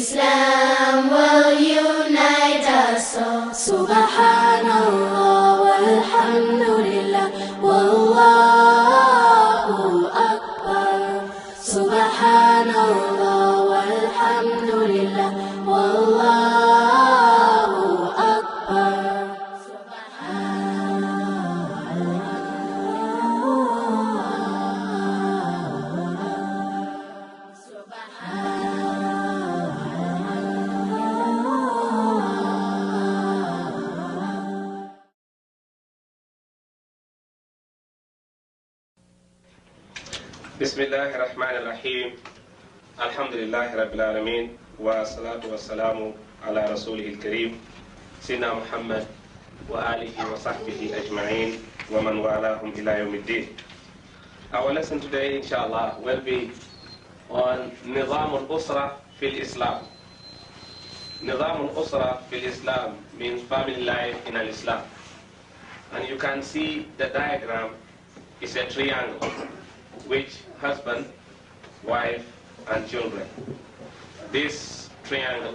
Islam will unite us all. Subhanallah walhamdulillah wallahu akbar. Subhanallah walhamdulillah wallahu akbar. Bismillahir Rahmanir Rahim. Alhamdulillahi Rabbil Alameen. Wa salatu wa salamu ala Rasulihil Kareem. Sayyidina Muhammad wa alihi wa sahbihi ajma'in wa man walahum ila yawmiddin. Our lesson today, inshallah, will be on Nizam al-Usra fil Islam. Nizam al-Usra fil Islam means family life in al-Islam. And you can see the diagram is a triangle, which husband, wife, and children. This triangle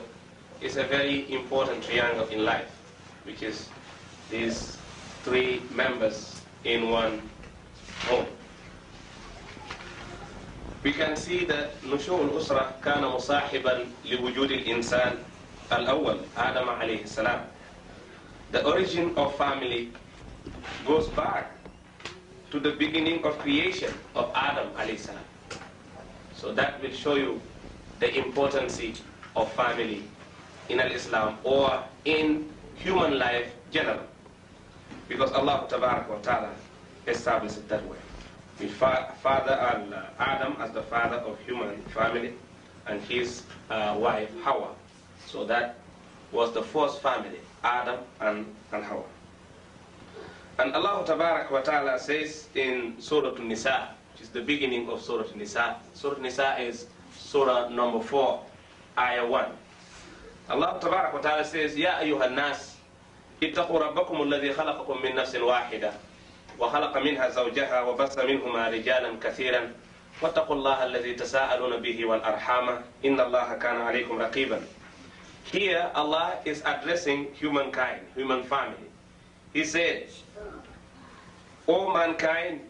is a very important triangle in life, which is these three members in one home. We can see that نشوء الأسرة كان مصاحبا لوجود الإنسان الأول آدم عليه السلام. The origin of family goes back to the beginning of creation of Adam alayhi salam. So that will show you the importance of family in al-Islam or in human life general. Because Allah tabarak wa ta'ala established it that way. With father Adam as the father of human family and his wife Hawa. So that was the first family, Adam and Hawa. And Allah Tabarak wa Ta'ala says in Surah An-Nisa, which is the beginning of Surah An-Nisa. Surah An-Nisa is Surah number 4, Ayah 1. Allah Tabarak wa Ta'ala says, Ya ayyuhan nas, ittaqu rabbakum alladhi khalaqakum min nafsin wahida, wa khalaqa minha zawjaha, wa bassa minhuma rijalan kathiran, wattaqu allaha alladhi tasa'aluna bihi wal arhama, inna allaha kana alaykum raqiban. Here Allah is addressing humankind, human family. He said, O mankind,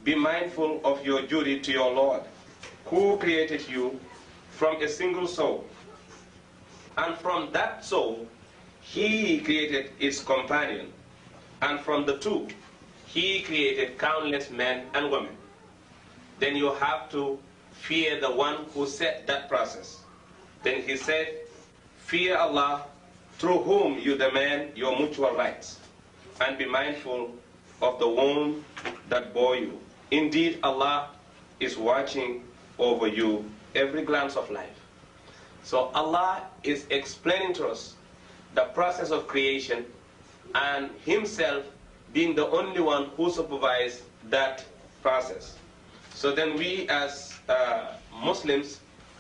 be mindful of your duty to your Lord, who created you from a single soul. And from that soul, he created its companion. And from the two, he created countless men and women. Then you have to fear the one who set that process. Then he said, fear Allah, through whom you demand your mutual rights. And be mindful of the womb that bore you. Indeed, Allah is watching over you every glance of life. So Allah is explaining to us the process of creation and himself being the only one who supervised that process. So then we as Muslims,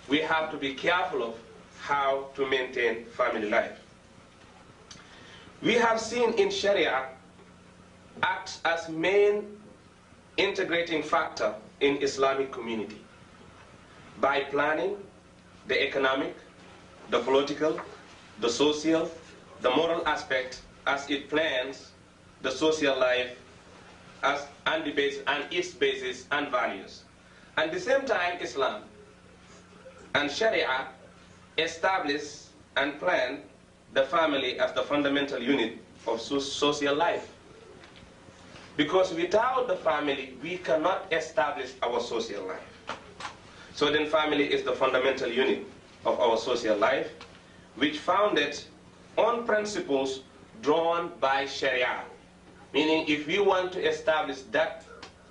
we have to be careful of how to maintain family life. We have seen in Sharia acts as main integrating factor in Islamic community by planning the economic, the political, the social, the moral aspect as it plans the social life and its basis and values. At the same time, Islam and Sharia establish and plan the family as the fundamental unit of social life. Because without the family, we cannot establish our social life. So then family is the fundamental unit of our social life, which founded on principles drawn by Sharia. Meaning if we want to establish that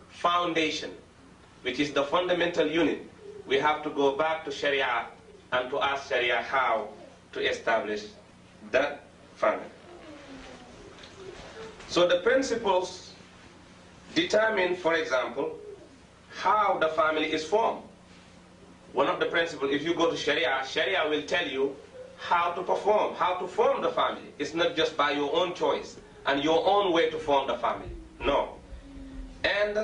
foundation, which is the fundamental unit, we have to go back to Sharia and to ask Sharia how to establish that family. So the principles determine, for example, how the family is formed. One of the principles, if you go to Sharia, Sharia will tell you how to perform, how to form the family. It's not just by your own choice and your own way to form the family. No. And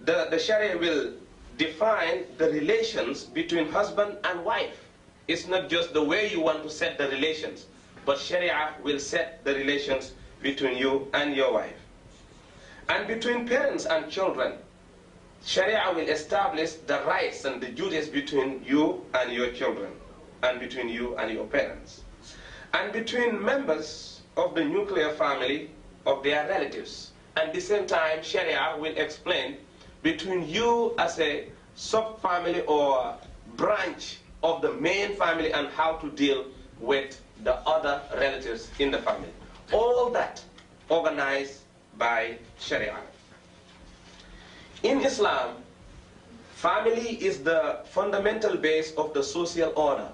the Sharia will define the relations between husband and wife. It's not just the way you want to set the relations, but Sharia will set the relations between you and your wife. And between parents and children, Sharia will establish the rights and the duties between you and your children, and between you and your parents, and between members of the nuclear family of their relatives. At the same time, Sharia will explain between you as a sub-family or branch of the main family and how to deal with the other relatives in the family. All that organized by Sharia. In Islam, family is the fundamental base of the social order.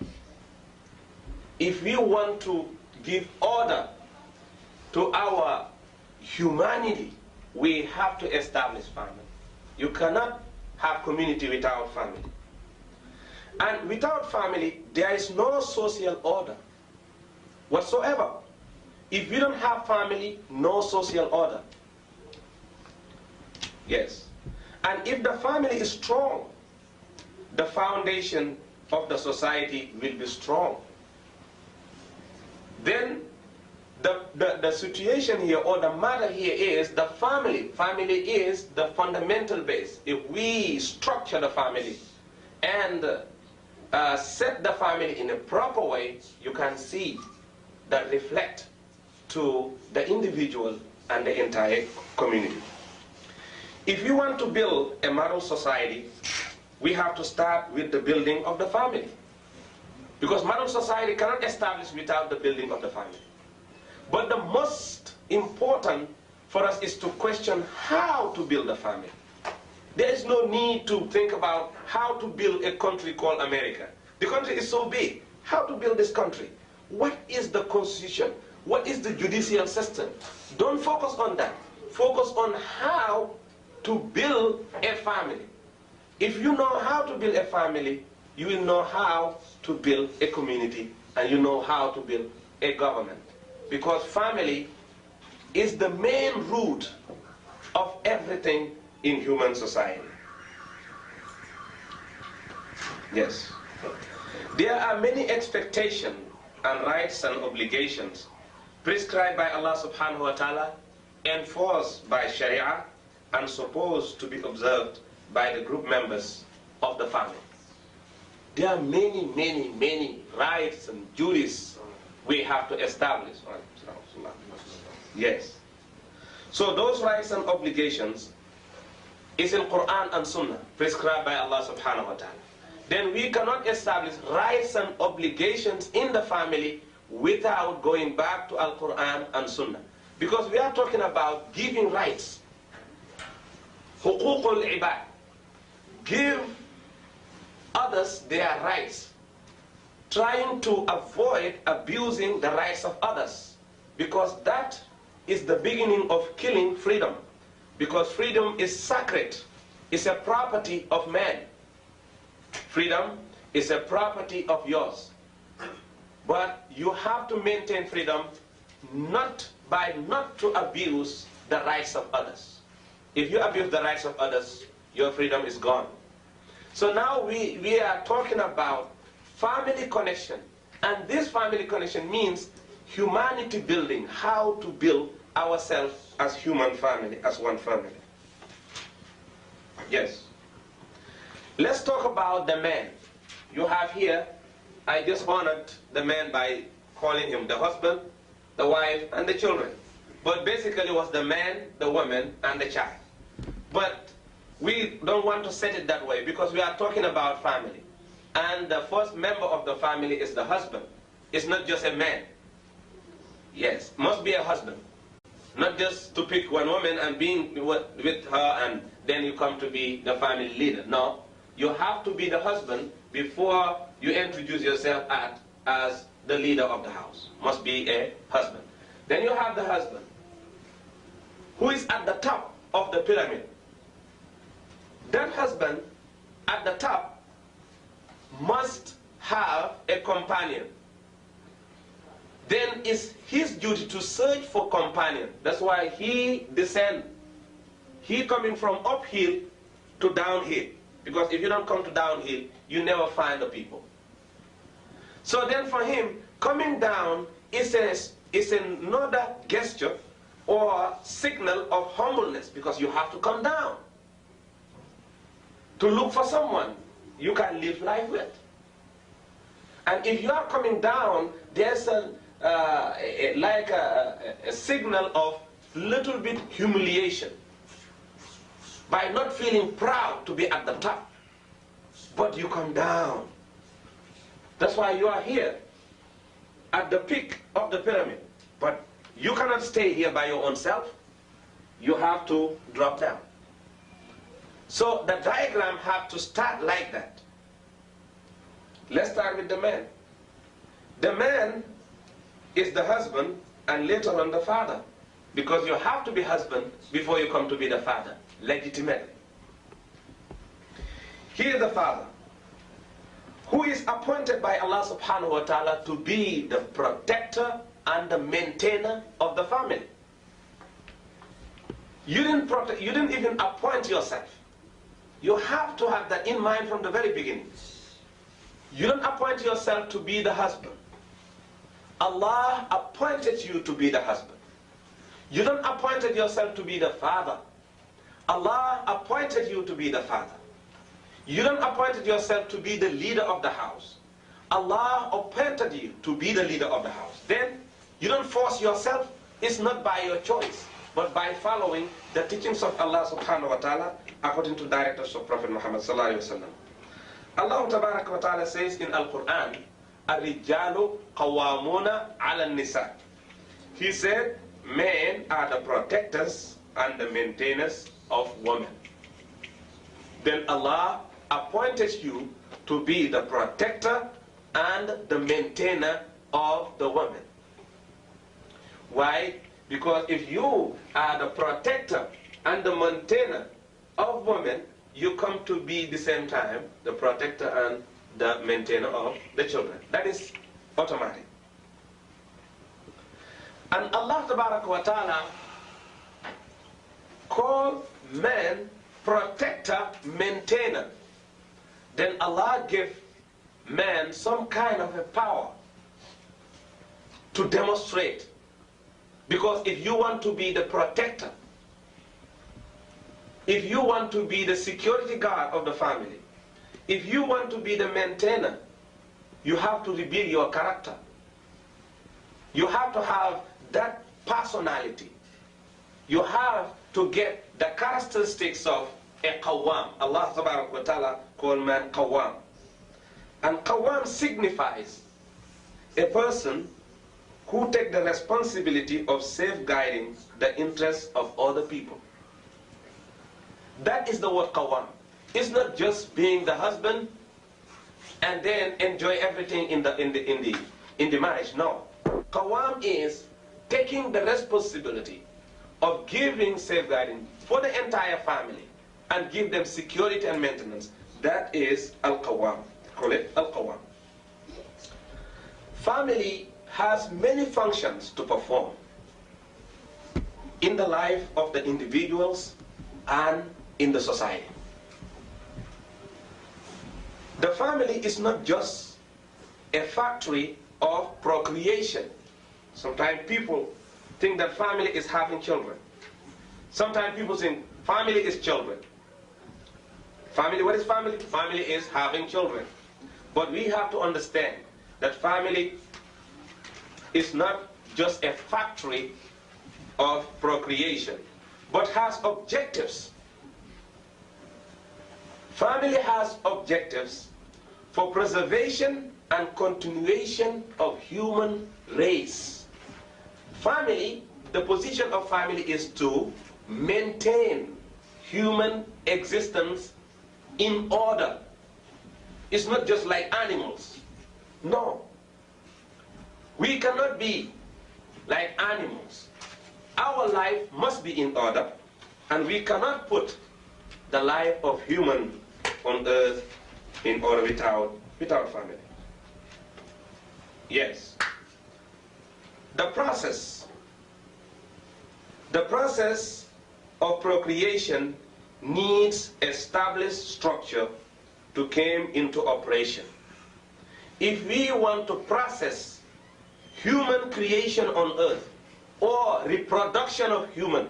If we want to give order to our humanity, we have to establish family. You cannot have community without family. And without family, there is no social order whatsoever. If you don't have family, no social order. Yes. And if the family is strong, the foundation of the society will be strong. Then the situation here, or the matter here, is the family. Family is the fundamental base. If we structure the family and set the family in a proper way, you can see that reflect to the individual and the entire community. If you want to build a model society, we have to start with the building of the family. Because model society cannot establish without the building of the family. But the most important for us is to question how to build a family. There is no need to think about how to build a country called America. The country is so big. How to build this country? What is the constitution? What is the judicial system? Don't focus on that. Focus on how to build a family. If you know how to build a family, you will know how to build a community, and you know how to build a government. Because family is the main root of everything in human society. Yes. There are many expectations and rights and obligations prescribed by Allah subhanahu wa ta'ala, enforced by Sharia, and supposed to be observed by the group members of the family. There are many, many, many rights and duties we have to establish. Yes. So those rights and obligations is in Quran and Sunnah, prescribed by Allah subhanahu wa ta'ala. Then we cannot establish rights and obligations in the family without going back to Al-Quran and Sunnah. Because we are talking about giving rights. Huququl ibad. Give others their rights. Trying to avoid abusing the rights of others. Because that is the beginning of killing freedom. Because freedom is sacred. It's a property of man. Freedom is a property of yours. But you have to maintain freedom not to abuse the rights of others. If you abuse the rights of others, your freedom is gone. So now we are talking about family connection. And this family connection means humanity building, how to build ourselves as human family, as one family. Yes. Let's talk about the man. You have here, I just honored the man by calling him the husband, the wife, and the children. But basically it was the man, the woman, and the child. But we don't want to set it that way because we are talking about family. And the first member of the family is the husband. It's not just a man. Yes, must be a husband. Not just to pick one woman and being with her and then you come to be the family leader. No, you have to be the husband before you introduce yourself as the leader of the house. Must be a husband. Then you have the husband who is at the top of the pyramid. That husband at the top must have a companion. Then it's his duty to search for companion. That's why he descends. He coming from uphill to downhill. Because if you don't come to downhill, you never find the people. So then for him, coming down is another gesture or signal of humbleness, because you have to come down to look for someone you can live life with. And if you are coming down, there's a signal of little bit humiliation by not feeling proud to be at the top, but you come down. That's why you are here at the peak of the pyramid, but you cannot stay here by your own self. You have to drop down. So the diagram have to start like that. Let's start with the man. The man is the husband and later on the father, because you have to be husband before you come to be the father, legitimately. He is the father, who is appointed by Allah subhanahu wa ta'ala to be the protector and the maintainer of the family. You didn't even appoint yourself. You have to have that in mind from the very beginning. You don't appoint yourself to be the husband. Allah appointed you to be the husband. You don't appoint yourself to be the father. Allah appointed you to be the father. You don't appoint yourself to be the leader of the house. Allah appointed you to be the leader of the house. Then you don't force yourself. It's not by your choice, but by following the teachings of Allah subhanahu wa ta'ala according to directives of Prophet Muhammad sallallahu alaihi wasallam. Allah tabarak wa ta'ala says in Al-Quran, "Ar-rijalu qawwamuna 'ala an-nisa." He said, men are the protectors and the maintainers of women. Then Allah appointed you to be the protector and the maintainer of the woman. Why? Because if you are the protector and the maintainer of women, you come to be the same time the protector and the maintainer of the children. That is automatic. And Allah tabaraka wa ta'ala called man protector, maintainer. Then Allah gave man some kind of a power to demonstrate. Because if you want to be the protector, if you want to be the security guard of the family, if you want to be the maintainer, you have to reveal your character. You have to have that personality. You have to get the characteristics of a qawwam. Allah subhanahu wa ta'ala called man qawwam. And qawwam signifies a person who take the responsibility of safeguarding the interests of other people. That is the word qawwam. It's not just being the husband and then enjoy everything in the marriage. No. Qawwam is taking the responsibility of giving safeguarding for the entire family and give them security and maintenance. That is al-qawwam. Call it al-qawwam. Family has many functions to perform in the life of the individuals and in the society. The family is not just a factory of procreation. Sometimes people think that family is having children. Sometimes people think family is children. Family, what is family? Family is having children. But we have to understand that family is not just a factory of procreation, but has objectives. Family has objectives for preservation and continuation of human race. Family, the position of family is to maintain human existence in order. It's not just like animals. No. We cannot be like animals. Our life must be in order, and we cannot put the life of human on earth in order without family. Yes. The process of procreation needs established structure to come into operation. if we want to process human creation on earth or reproduction of human,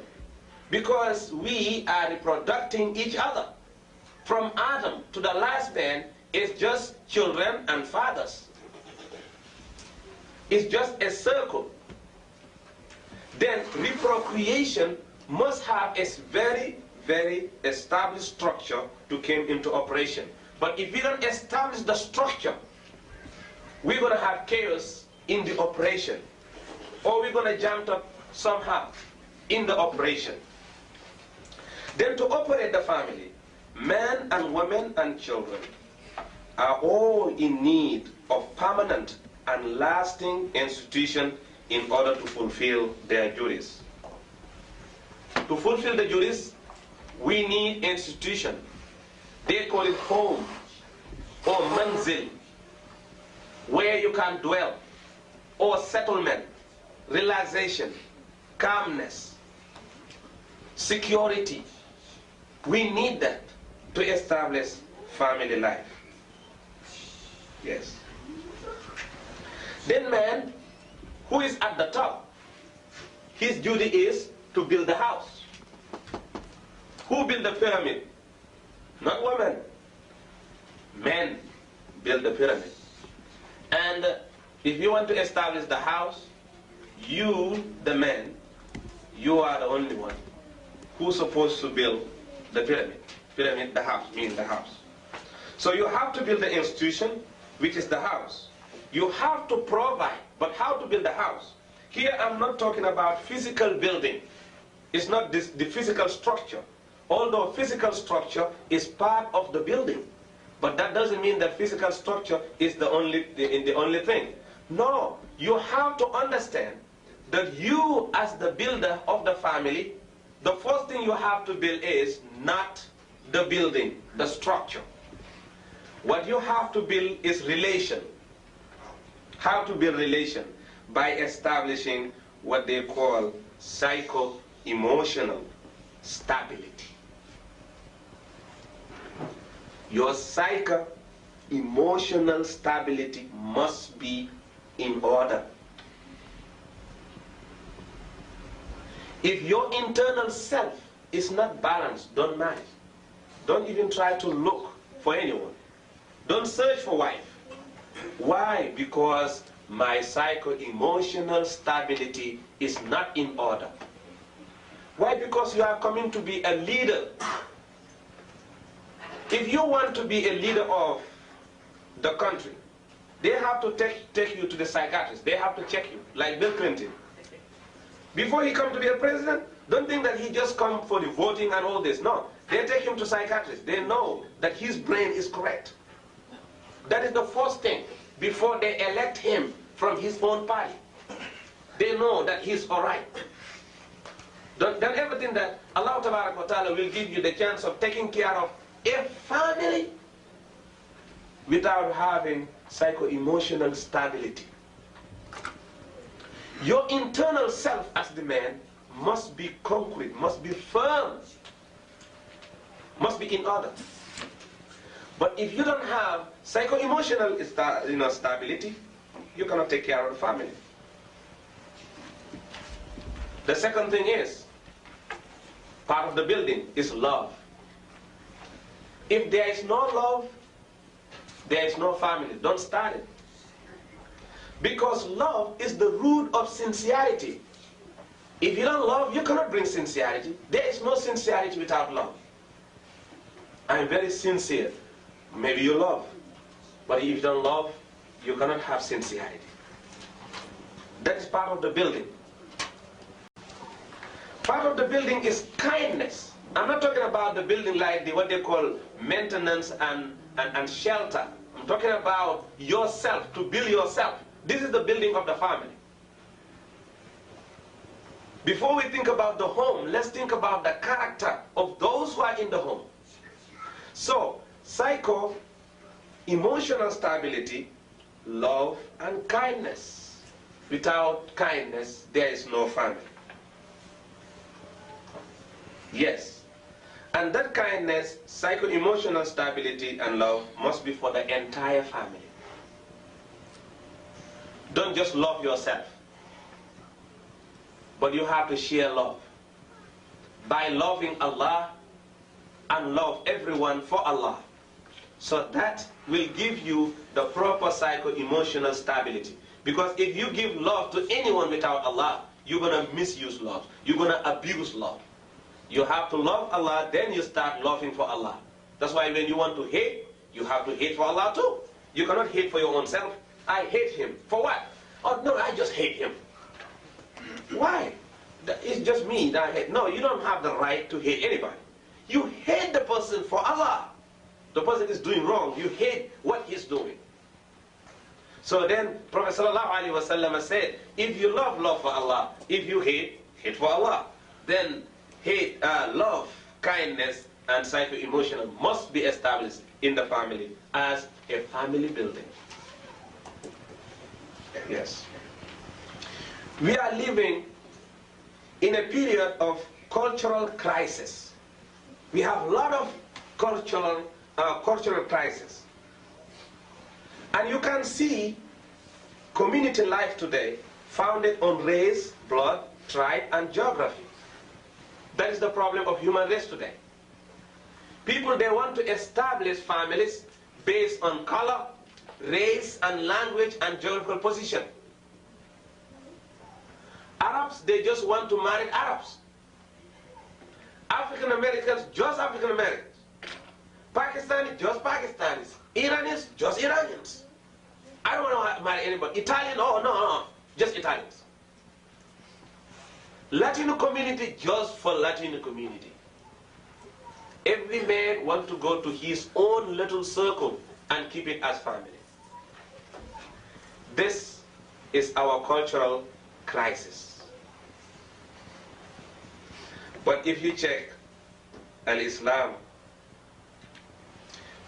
because we are reproducing each other. From Adam to the last man is just children and fathers. It's just a circle. Then reprocreation must have a very, very established structure to come into operation. But if we don't establish the structure, we're going to have chaos in the operation, or we're going to jam up somehow in the operation. Then to operate the family, men and women and children are all in need of permanent and lasting institution in order to fulfill their duties. To fulfill the duties, we need institution. They call it home or manzil, where you can dwell, or settlement, relaxation, calmness, security. We need that to establish family life. Yes. Then man, who is at the top, his duty is to build the house. Who build the pyramid? Not women. Men build the pyramid. And if you want to establish the house, you, the man, you are the only one who's supposed to build the pyramid. Pyramid, the house, means the house. So you have to build the institution, which is the house. You have to provide, but how to build the house? Here I'm not talking about physical building. It's not the physical structure. Although physical structure is part of the building. But that doesn't mean that physical structure is the only thing. No, you have to understand that you as the builder of the family, the first thing you have to build is not the building, the structure. What you have to build is relation. How to build relation? By establishing what they call psycho-emotional stability. Your psycho-emotional stability must be in order. If your internal self is not balanced, don't marry. Don't even try to look for anyone. Don't search for wife. Why? Because my psycho-emotional stability is not in order. Why? Because you are coming to be a leader. If you want to be a leader of the country, they have to take you to the psychiatrist. They have to check you, like Bill Clinton. Before he comes to be a president, don't think that he just come for the voting and all this. No, they take him to psychiatrists. They know that his brain is correct. That is the first thing before they elect him from his own party. They know that he's all right. Don't ever think that Allah Ta'ala will give you the chance of taking care of a family without having psycho-emotional stability. Your internal self as the man must be concrete, must be firm, must be in order. But if you don't have psycho-emotional stability, you cannot take care of the family. The second thing is, part of the building is love. If there is no love, there is no family. Don't start it. Because love is the root of sincerity. If you don't love, you cannot bring sincerity. There is no sincerity without love. I'm very sincere. Maybe you love. But if you don't love, you cannot have sincerity. That is part of the building. Part of the building is kindness. I'm not talking about the building like what they call maintenance and shelter. I'm talking about yourself, to build yourself. This is the building of the family. Before we think about the home, let's think about the character of those who are in the home. So, psycho-emotional stability, love, and kindness. Without kindness, there is no family. Yes. And that kindness, psycho-emotional stability, and love must be for the entire family. Don't just love yourself, but you have to share love by loving Allah and love everyone for Allah. So that will give you the proper psycho-emotional stability. Because if you give love to anyone without Allah, you're going to misuse love. You're going to abuse love. You have to love Allah, then you start loving for Allah. That's why when you want to hate, you have to hate for Allah too. You cannot hate for your own self. I hate him. For what? Oh no, I just hate him. Why? It's just me that I hate. No, you don't have the right to hate anybody. You hate the person for Allah. The person is doing wrong. You hate what he's doing. So then Prophet ﷺ said, if you love, love for Allah. If you hate, hate for Allah. Then hate, love, kindness, and psycho-emotional must be established in the family as a family building. Yes. We are living in a period of cultural crisis. We have a lot of cultural crisis. And you can see community life today founded on race, blood, tribe, and geography. That is the problem of human race today. People, they want to establish families based on color, race, and language, and geographical position. Arabs, they just want to marry Arabs. African Americans, just African Americans. Pakistanis, just Pakistanis. Iranians, just Iranians. I don't want to marry anybody. Italian, oh no, just Italians. Latino community, just for Latino community. Every man wants to go to his own little circle and keep it as family. This is our cultural crisis. But if you check Al-Islam,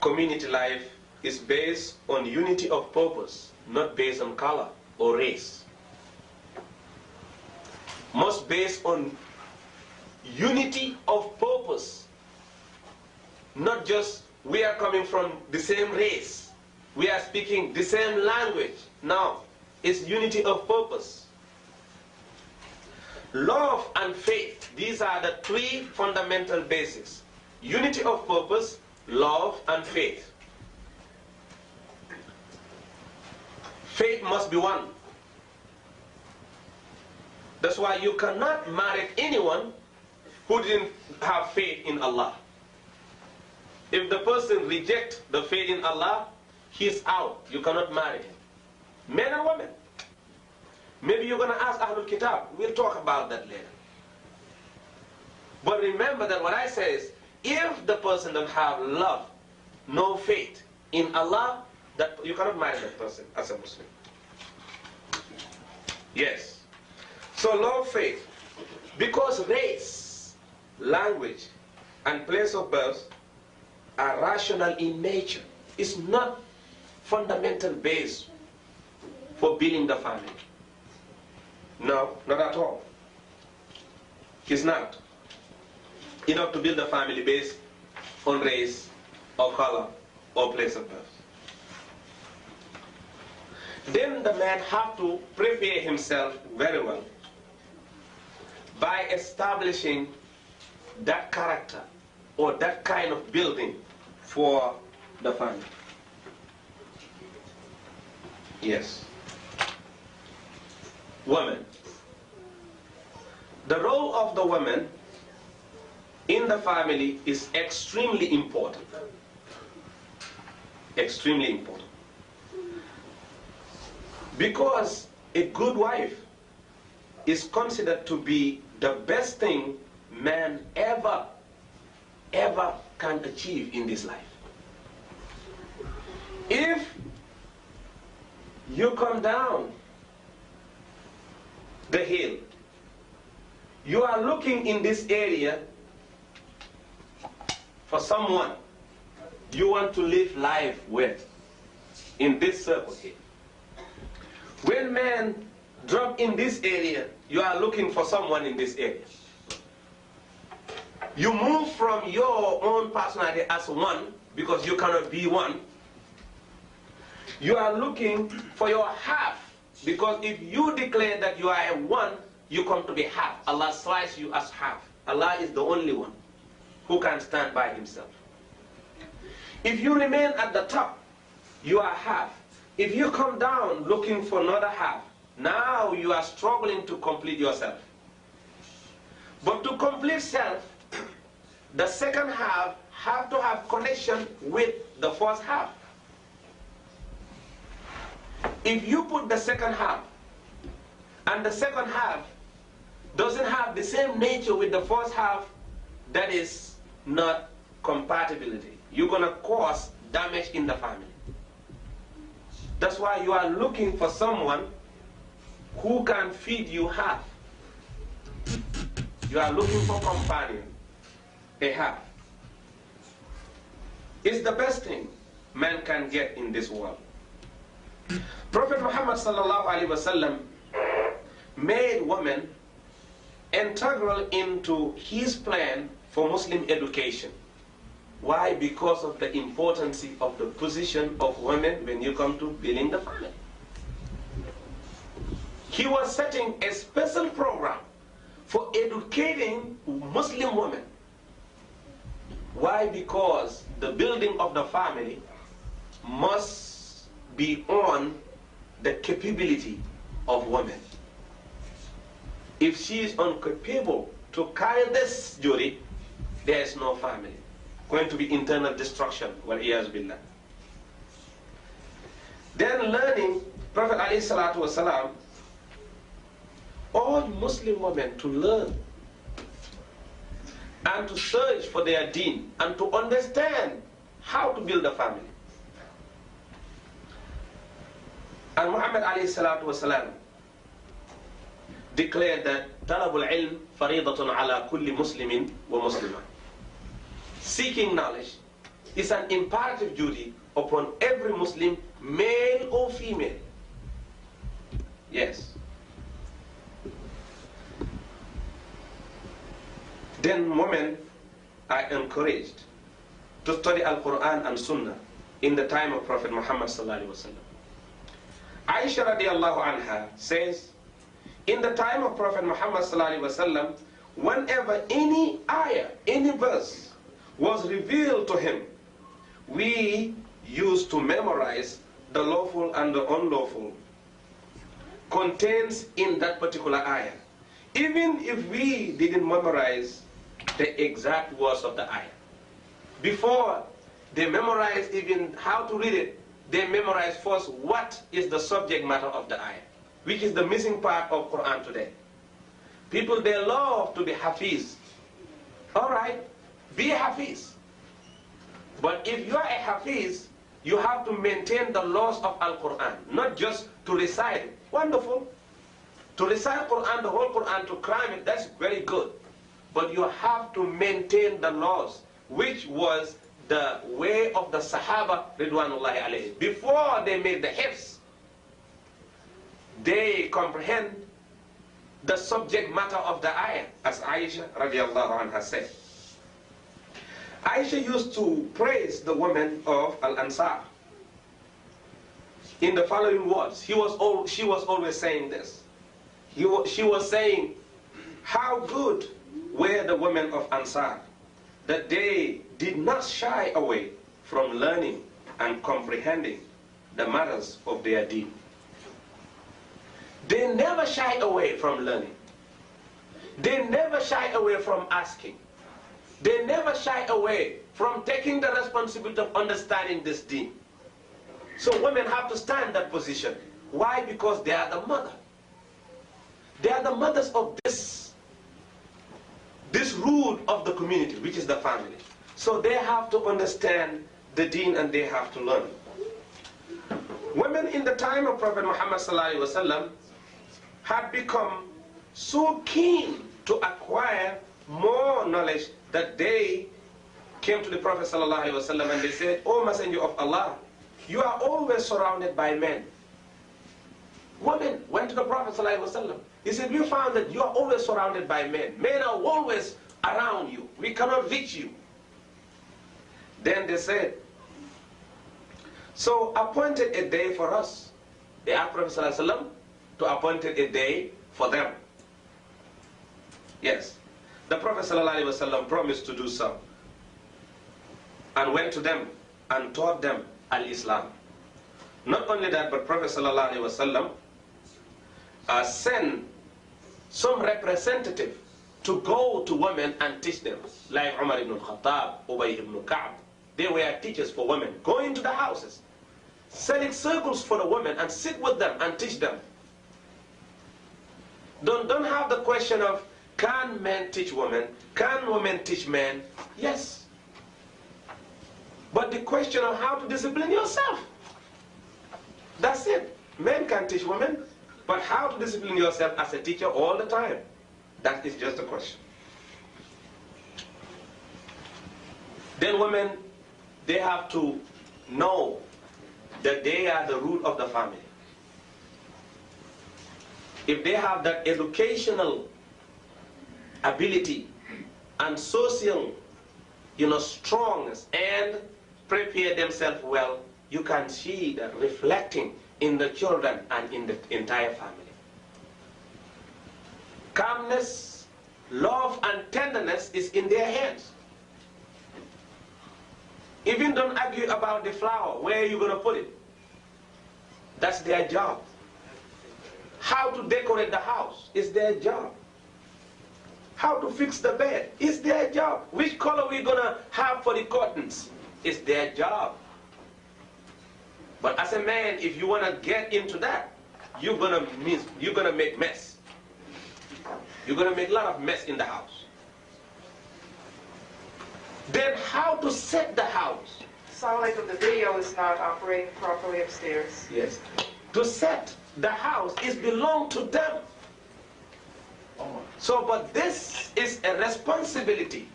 community life is based on unity of purpose, not based on color or race. Must based on unity of purpose, not just we are coming from the same race, we are speaking the same language. No, it's unity of purpose. Love and faith, these are the three fundamental bases. Unity of purpose, love, and faith. Faith must be one. That's why you cannot marry anyone who didn't have faith in Allah. If the person rejects the faith in Allah, he's out. You cannot marry him. Men and women. Maybe you're going to ask Ahlul Kitab. We'll talk about that later. But remember that what I say is, if the person doesn't have love, no faith in Allah, that you cannot marry that person as a Muslim. Yes. So love, faith. Because race, language, and place of birth are rational in nature. It's not fundamental base for building the family. No, not at all. It's not enough to build a family based on race or color or place of birth. Then the man have to prepare himself very well by establishing that character or that kind of building for the family. Yes. Women. The role of the woman in the family is extremely important. Extremely important. Because a good wife is considered to be the best thing man ever can achieve in this life. If you come down the hill, you are looking in this area for someone you want to live life with in this circle here. When men drop in this area, you are looking for someone in this area. You move from your own personality as one because you cannot be one. You are looking for your half Because if you declare that you are a one, you come to be half. Allah slices you as half. Allah is the only one who can stand by himself. If you remain at the top, you are half. If you come down looking for another half, now you are struggling to complete yourself. But to complete self, the second half have to have connection with the first half. If you put the second half and the second half doesn't have the same nature with the first half, that is not compatibility. You're going to cause damage in the family. That's why you are looking for someone who can feed you half. You are looking for companion, a half. It's the best thing man can get in this world. Prophet Muhammad sallallahu alaihi wasallam made women integral into his plan for Muslim education. Why? Because of the importance of the position of women when you come to building the family. He was setting a special program for educating Muslim women. Why? Because the building of the family must be on the capability of women. If she is incapable to carry this duty, there is no family. Going to be internal destruction. Wal-iyaz billah. Then learning, Prophet alayhi salatu wasalam, all Muslim women to learn and to search for their deen and to understand how to build a family. And Muhammad alayhi salatu wasalam declared that talabul ilm faridatun ala kulli muslimin wa muslima. Seeking knowledge is an imperative duty upon every Muslim, male or female. Yes. Then women are encouraged to study Al-Quran and Sunnah in the time of Prophet Muhammad sallallahu alaihi wasallam. Aisha radiallahu anha says, in the time of Prophet Muhammad sallallahu alaihi wasallam, whenever any ayah, any verse was revealed to him, we used to memorize the lawful and the unlawful contains in that particular ayah. Even if we didn't memorize the exact words of the ayah. Before they memorize even how to read it, they memorize first what is the subject matter of the ayah, which is the missing part of Quran today. People, they love to be hafiz. All right, be a hafiz. But if you are a hafiz, you have to maintain the laws of Al-Quran, not just to recite it. Wonderful. To recite Quran, the whole Quran, to cram it, that's very good. But you have to maintain the laws, which was the way of the Sahaba, Ridwanullahi alayhi. Before they made the hifz, they comprehend the subject matter of the ayah, as Aisha radiallahu anha said. Aisha used to praise the women of Al-Ansar in the following words. She was always saying this. She was saying how good were the women of Ansar, that they did not shy away from learning and comprehending the matters of their deen. They never shy away from learning. They never shy away from asking. They never shy away from taking the responsibility of understanding this deen. So women have to stand that position. Why? Because they are the mother. They are the mothers of this root of the community, which is the family. So they have to understand the deen and they have to learn. Women in the time of Prophet Muhammad sallallahu alaihi wasallam had become so keen to acquire more knowledge that they came to the Prophet sallallahu alaihi wasallam and they said, "O Messenger of Allah, you are always surrounded by men." Women went to the Prophet sallallahu alaihi wasallam. He said, "We found that you are always surrounded by men. Men are always around you. We cannot reach you." Then they said, "So appointed a day for us." They asked Prophet sallallahu alaihi wasallam, to appoint a day for them. Yes. The Prophet ﷺ promised to do so and went to them and taught them al-Islam. Not only that, but Prophet ﷺ sent some representative to go to women and teach them, like Umar ibn al-Khattab, Ubay ibn Ka'b. They were teachers for women. Go into the houses, selling circles for the women and sit with them and teach them. Don't have the question of, can men teach women? Can women teach men? Yes. But the question of how to discipline yourself. That's it. Men can teach women, but how to discipline yourself as a teacher all the time? That is just a question. Then women, they have to know that they are the root of the family. If they have that educational ability and social, strongness, and prepare themselves well, you can see that reflecting in the children and in the entire family. Calmness, love, and tenderness is in their hands. Even don't argue about the flower, where are you going to put it? That's their job. How to decorate the house is their job. How to fix the bed is their job. Which color we're going to have for the curtains is their job. But as a man, if you want to get into that, you're going to make mess. You're going to make a lot of mess in the house. Then how to set the house? Sound like the video is not operating properly upstairs. Yes. To set the house is belong to them. So, but this is a responsibility.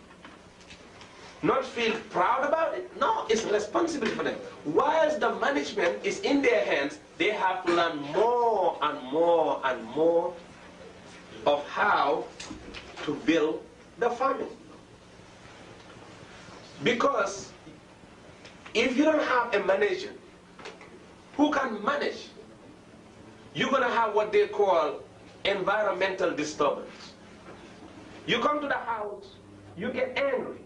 Not feel proud about it. No, it's a responsibility for them. Whilst the management is in their hands, they have to learn more and more and more of how to build the family. Because if you don't have a manager who can manage, you're going to have what they call environmental disturbance. You come to the house, you get angry.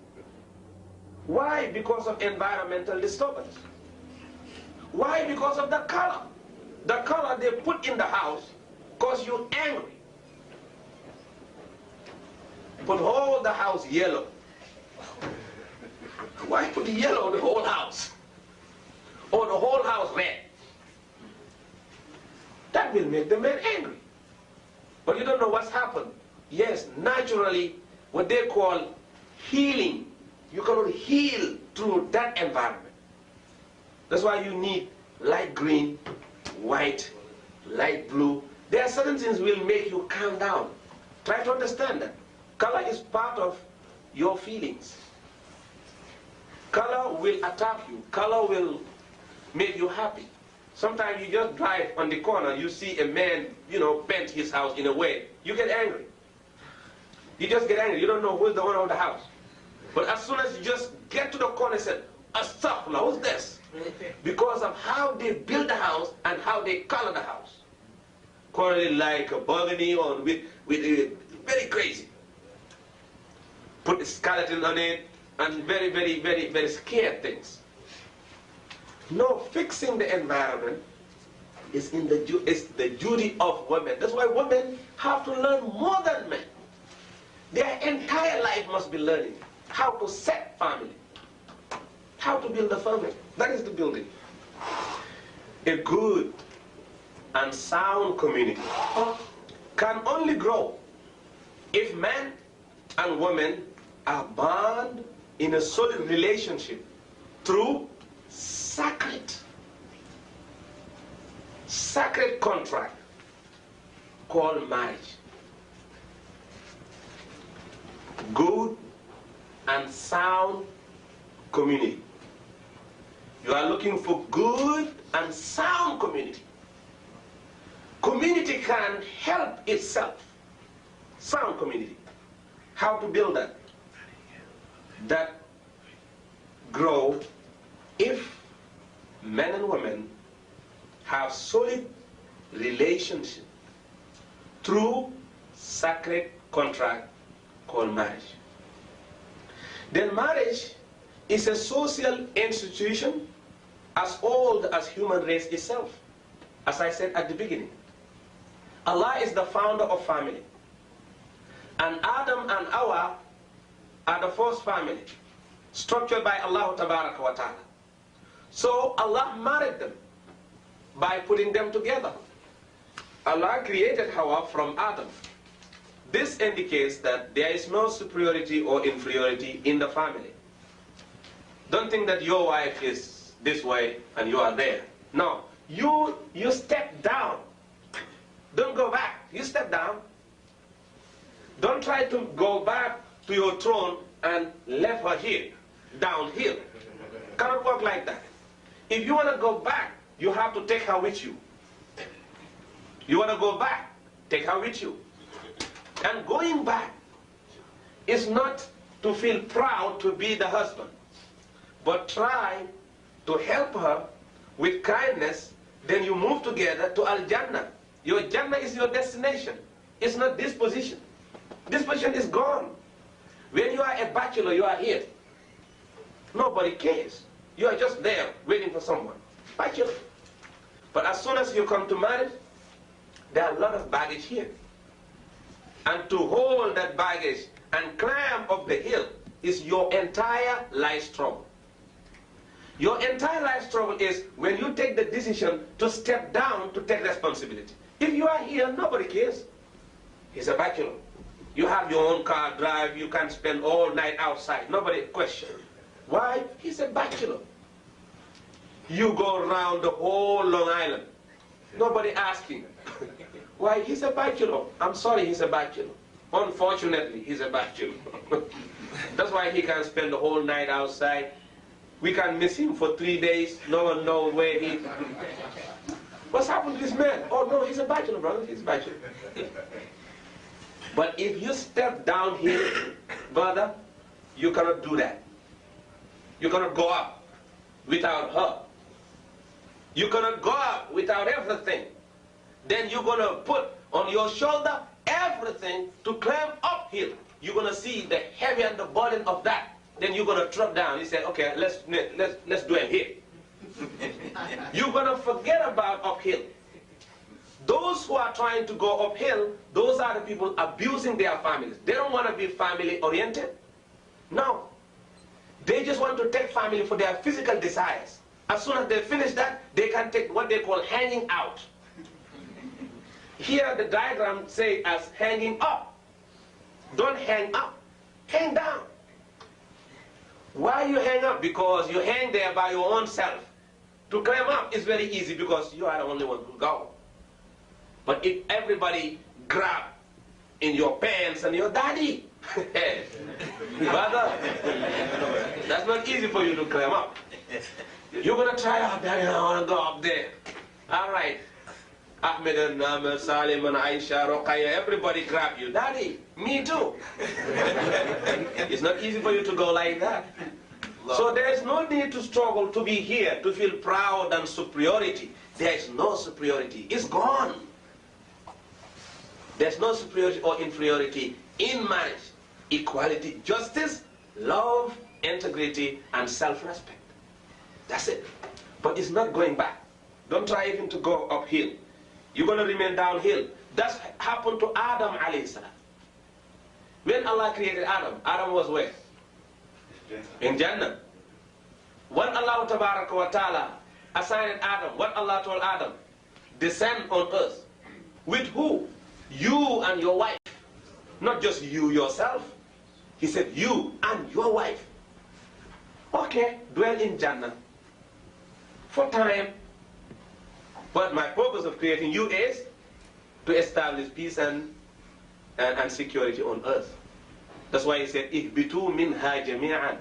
Why? Because of environmental disturbance. Why? Because of the color. The color they put in the house cause you angry. Put all the house yellow. Why put yellow on the whole house? Or the whole house red? That will make the man angry. But you don't know what's happened. Yes, naturally, what they call healing. You cannot heal through that environment. That's why you need light green, white, light blue. There are certain things will make you calm down. Try to understand that. Color is part of your feelings. Color will attack you. Color will make you happy. Sometimes you just drive on the corner, you see a man, paint his house in a way, you get angry. You just get angry. You don't know who's the owner of the house. But as soon as you just get to the corner and say, Astaghfirullah, what's this? Because of how they build the house and how they color the house. Color it like a burgundy or with very crazy. Put a skeleton on it and very, very, very, very scared things. No, fixing the environment is the duty of women. That's why women have to learn more than men. Their entire life must be learning how to set family, how to build a family. That is the building. A good and sound community can only grow if men and women are bound in a solid relationship through sacred contract called marriage. Good and sound community. You are looking for good and sound community. Community can help itself. Sound community. How to build that? That grow if men and women have solid relationship through sacred contract called marriage. Then marriage is a social institution as old as human race itself. As I said at the beginning, Allah is the founder of family. And Adam and Hawa are the first family, structured by Allah Tabaraka wa Ta'ala. So Allah married them by putting them together. Allah created Hawa from Adam. This indicates that there is no superiority or inferiority in the family. Don't think that your wife is this way and you are there. No, you step down. Don't go back. You step down. Don't try to go back to your throne and left her here, downhill. Cannot work like that. If you want to go back, you have to take her with you. You want to go back, take her with you. And going back is not to feel proud to be the husband, but try to help her with kindness. Then you move together to Al-Jannah. Your Jannah is your destination. It's not this position. This position is gone. When you are a bachelor, you are here. Nobody cares. You are just there waiting for someone. Bachelor. But as soon as you come to marriage, there are a lot of baggage here. And to hold that baggage and climb up the hill is your entire life struggle. Your entire life struggle is when you take the decision to step down to take responsibility. If you are here, nobody cares. He's a bachelor. You have your own car, drive, you can spend all night outside. Nobody questions. Why? He's a bachelor. You go around the whole Long Island. Nobody asking. Why? He's a bachelor. I'm sorry, he's a bachelor. Unfortunately, he's a bachelor. That's why he can spend the whole night outside. We can miss him for 3 days. No one knows where he... What's happened to this man? Oh no, he's a bachelor, brother. He's a bachelor. But if you step down here, brother, you cannot do that. You cannot go up without her. You cannot go up without everything. Then you're going to put on your shoulder everything to climb uphill. You're going to see the heavy and the burden of that. Then you're going to drop down. You say, okay, let's do it here. You're going to forget about uphill. Those who are trying to go uphill, those are the people abusing their families. They don't want to be family oriented. No. They just want to take family for their physical desires. As soon as they finish that, they can take what they call hanging out. Here the diagram says as hanging up. Don't hang up. Hang down. Why you hang up? Because you hang there by your own self. To climb up is very easy because you are the only one who go. But if everybody grab in your pants and your daddy, brother, that's not easy for you to climb up. You're going to try out, daddy, I want to go up there. All right. Ahmed and Ahmed, Salim and Aisha, Roqaya, everybody grab you. Daddy, me too. It's not easy for you to go like that. So there is no need to struggle to be here, to feel proud and superiority. There is no superiority. It's gone. There's no superiority or inferiority in marriage. Equality, justice, love, integrity, and self-respect. That's it. But it's not going back. Don't try even to go uphill. You're going to remain downhill. That's happened to Adam alayhi salam. When Allah created Adam, Adam was where? In Jannah. When Allah Tabaraka wa Ta'ala assigned Adam, what Allah told Adam? Descend on earth. With who? You and your wife. Not just you yourself. He said you and your wife. Okay, dwell in Jannah for time. But my purpose of creating you is to establish peace and security on earth. That's why he said, ihbitu minha jami'an.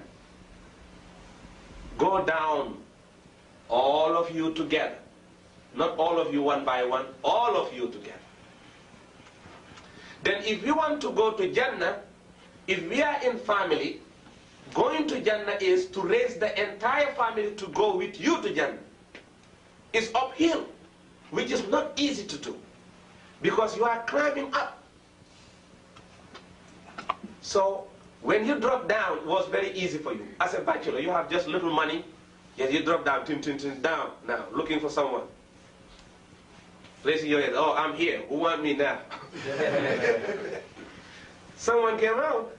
Go down, all of you together. Not all of you one by one, all of you together. Then if we want to go to Jannah, if we are in family, going to Jannah is to raise the entire family to go with you to Jannah. It's uphill, which is not easy to do. because you are climbing up. So when you drop down, it was very easy for you. As a bachelor, you have just little money, yet you drop down, down, now, looking for someone. Raising your head, oh, I'm here, who want me now? Someone came out.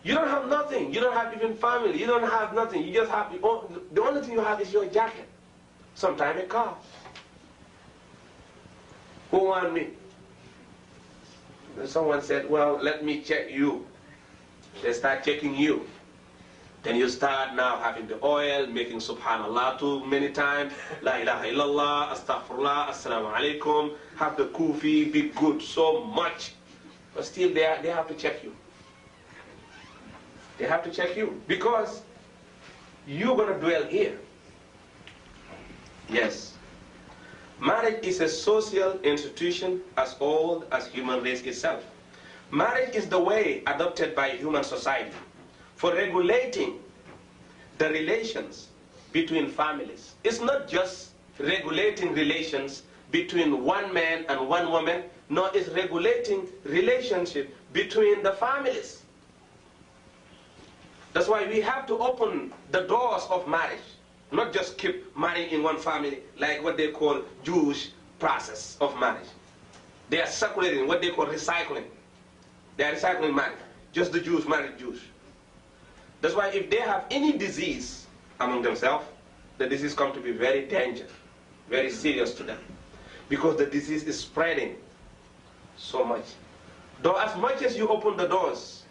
You don't have nothing. You don't have even family. You don't have nothing. You just have, the only thing you have is your jacket. Sometimes a car. Who want me? And someone said, well, let me check you. They start checking you. Then you start now having the oil, making subhanallah too many times. La ilaha illallah, astaghfirullah, assalamu alaikum. Have the kufi, be good so much. But still they have to check you. They have to check you. Because you're going to dwell here. Yes. Marriage is a social institution as old as human race itself. Marriage is the way adopted by human society for regulating the relations between families. It's not just regulating relations between one man and one woman, no, it's regulating relationship between the families. That's why we have to open the doors of marriage, not just keep marrying in one family like what they call Jewish process of marriage. They are circulating what they call recycling. They are recycling marriage. Just the Jews marry Jews. That's why if they have any disease among themselves, the disease comes to be very dangerous, very serious to them. Because the disease is spreading so much. Though as much as you open the doors,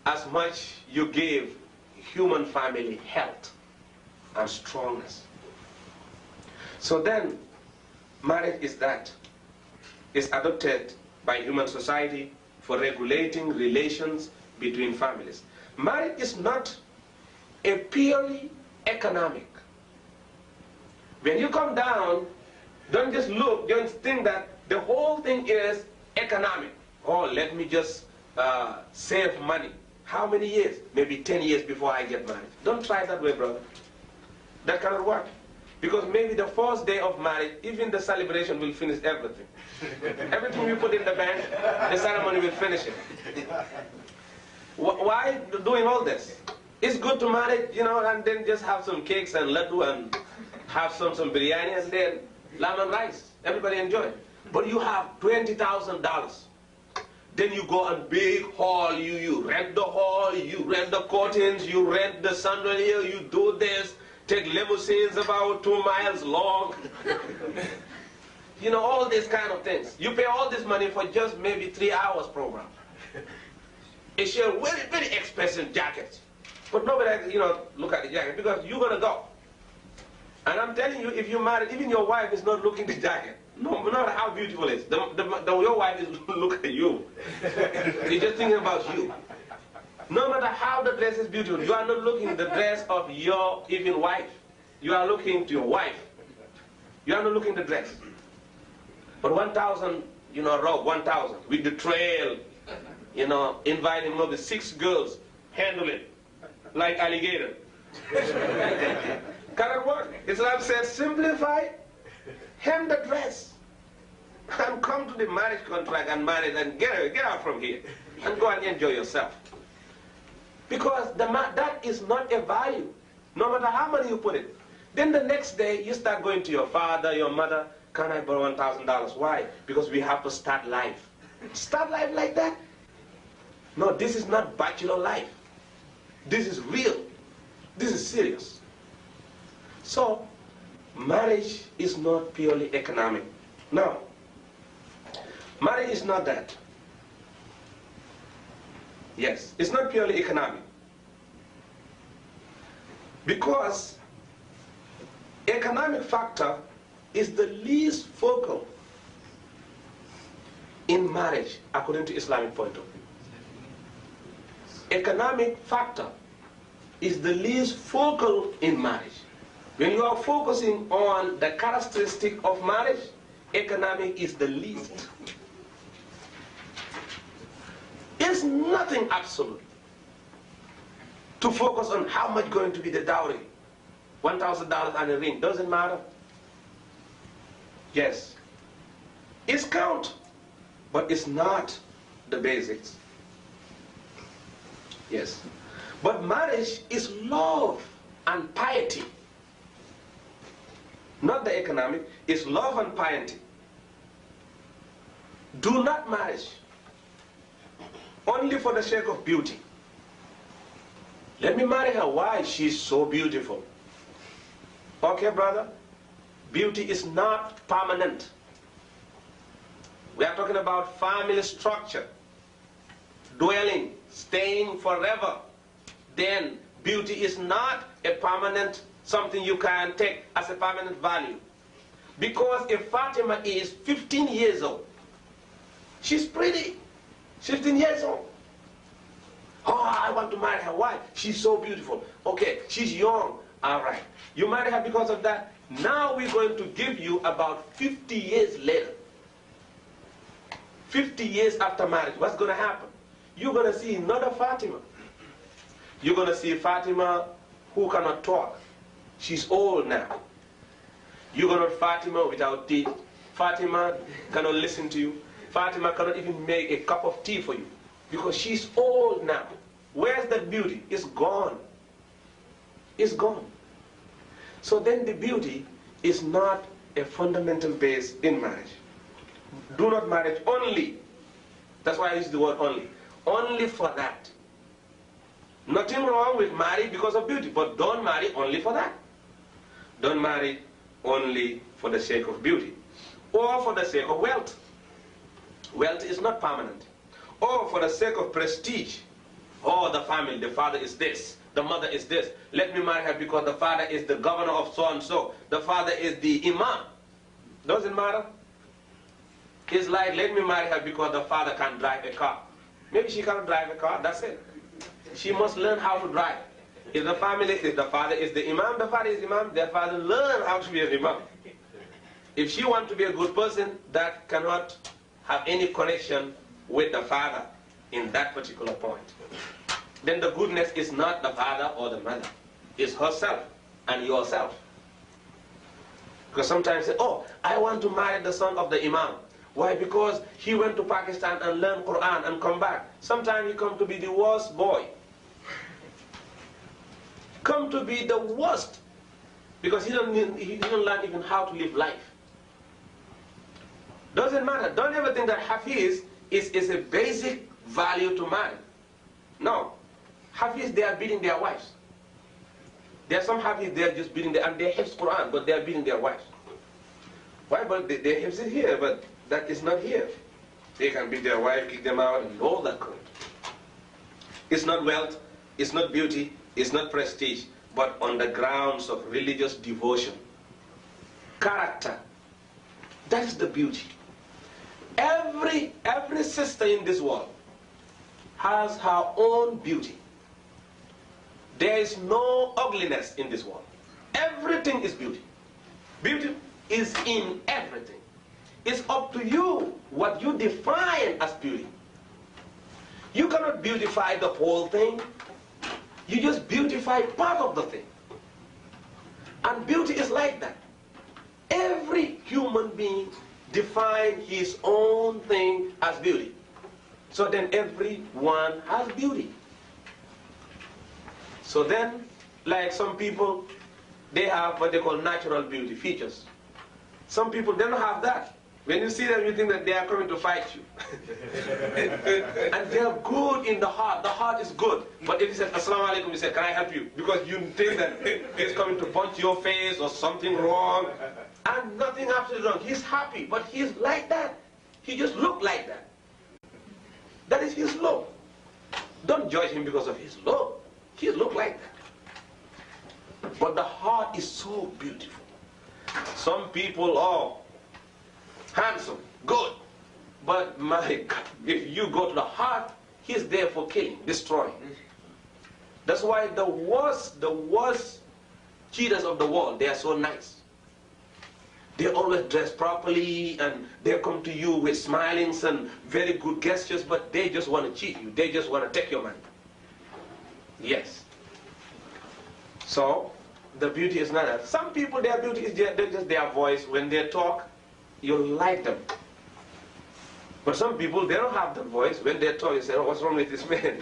as much you give human family health and strongness. So then, marriage is that. It's adopted by human society for regulating relations between families. Marriage is not a purely economic. When you come down, don't just look, don't think that the whole thing is economic. Oh, let me just save money. How many years? Maybe 10 years before I get married. Don't try that way, brother. That cannot work. Because maybe the first day of marriage, even the celebration will finish everything. Everything you put in the bank, the ceremony will finish it. Why doing all this? It's good to marry, you know, and then just have some cakes and laddu and have some biryani and then lamb and rice. Everybody enjoy. But you have $20,000. Then you go and big hall, you rent the hall, you rent the curtains, you rent the chandelier, you do this, take limousines about 2 miles long. You know, all these kind of things. You pay all this money for just maybe 3 hours program. It's your very, very expensive jacket. But nobody, you know, look at the jacket because you're going to go. And I'm telling you, if you marry, even your wife is not looking at the jacket. No matter how beautiful it is. Your wife is looking at you. She's just thinking about you. No matter how the dress is beautiful, you are not looking at the dress of your even wife. You are looking to your wife. You are not looking at the dress. But 1,000, you know, robe, 1,000, with the trail, you know, inviting maybe 6 girls, handle it, like alligator. Cannot work. Islam says, simplify, hem the dress, and come to the marriage contract and marry it and get out from here and go and enjoy yourself. Because that is not a value, no matter how much you put it. Then the next day, you start going to your father, your mother, can I borrow $1,000? Why? Because we have to start life. Start life like that? No, this is not bachelor life. This is real. This is serious. So, marriage is not purely economic. No. Marriage is not that. Yes, it's not purely economic. Because economic factor is the least focal in marriage according to Islamic point of view. Economic factor is the least focal in marriage. When you are focusing on the characteristic of marriage, economic is the least. It's nothing absolute to focus on how much going to be the dowry. $1,000 and a ring, doesn't matter. Yes. It's count. but it's not the basics. Yes. But marriage is love and piety. Not the economic, it's love and piety. Do not marry only for the sake of beauty. Let me marry her. Why? She's so beautiful. Okay, brother? Beauty is not permanent. We are talking about family structure, dwelling, staying forever. Then beauty is not a permanent, something you can take as a permanent value. Because if Fatima is 15 years old, she's pretty, 15 years old. Oh, I want to marry her. Why? She's so beautiful. Okay, she's young. All right. You marry her because of that. Now we're going to give you about 50 years later. 50 years after marriage, what's going to happen? You're going to see another Fatima. You're going to see Fatima who cannot talk. She's old now. You're going to see Fatima without teeth. Fatima cannot listen to you. Fatima cannot even make a cup of tea for you because she's old now. Where's that beauty? It's gone. It's gone. So then the beauty is not a fundamental base in marriage. Do not marry only. That's why I use the word only. Only for that. Nothing wrong with marry because of beauty, but don't marry only for that. Don't marry only for the sake of beauty or for the sake of wealth. Wealth is not permanent. Or for the sake of prestige. Oh, the family, the father is this, the mother is this. Let me marry her because the father is the governor of so-and-so. The father is the imam. Doesn't matter. It's like, let me marry her because the father can drive a car. Maybe she can't drive a car, that's it. She must learn how to drive. If the family, if the father is the imam, the father is imam, the father learn how to be an imam. If she wants to be a good person, that cannot have any connection with the father in that particular point. Then the goodness is not the father or the mother. It's herself and yourself. Because sometimes you say, oh, I want to marry the son of the imam. Why? Because he went to Pakistan and learned Quran and come back. Sometimes he come to be the worst boy. Come to be the worst. Because he don't learn even how to live life. Doesn't matter. Don't ever think that Hafiz is a basic value to man. No. Hafiz, they are beating their wives. There are some Hafiz, they are just beating and they have Quran, but they are beating their wives. Why? But they have it here, but that is not here. They can beat their wife, kick them out, and all that kind. It's not wealth, it's not beauty, it's not prestige, but on the grounds of religious devotion. Character. That is the beauty. Every sister in this world has her own beauty. There is no ugliness in this world. Everything is beauty. Beauty is in everything. It's up to you what you define as beauty. You cannot beautify the whole thing. You just beautify part of the thing. And beauty is like that. Every human being defines his own thing as beauty. So then everyone has beauty. So then, like some people, they have what they call natural beauty features. Some people, they don't have that. When you see them, you think that they are coming to fight you. And they are good in the heart. The heart is good. But if you say, Assalamu alaikum, you say, can I help you? Because you think that it's coming to punch your face or something wrong. And nothing absolutely wrong. He's happy, but he's like that. He just looked like that. That is his look. Don't judge him because of his look. He looked like that. But the heart is so beautiful. Some people are handsome, good. But my God, if you go to the heart, he's there for killing, destroying. That's why the worst cheaters of the world, they are so nice. They always dress properly and they come to you with smilings and very good gestures, but they just want to cheat you. They just want to take your money. Yes. So, the beauty is not that. Some people, their beauty is just their voice. When they talk, you like them. But some people, they don't have that voice. When they're told, you say, oh, what's wrong with this man?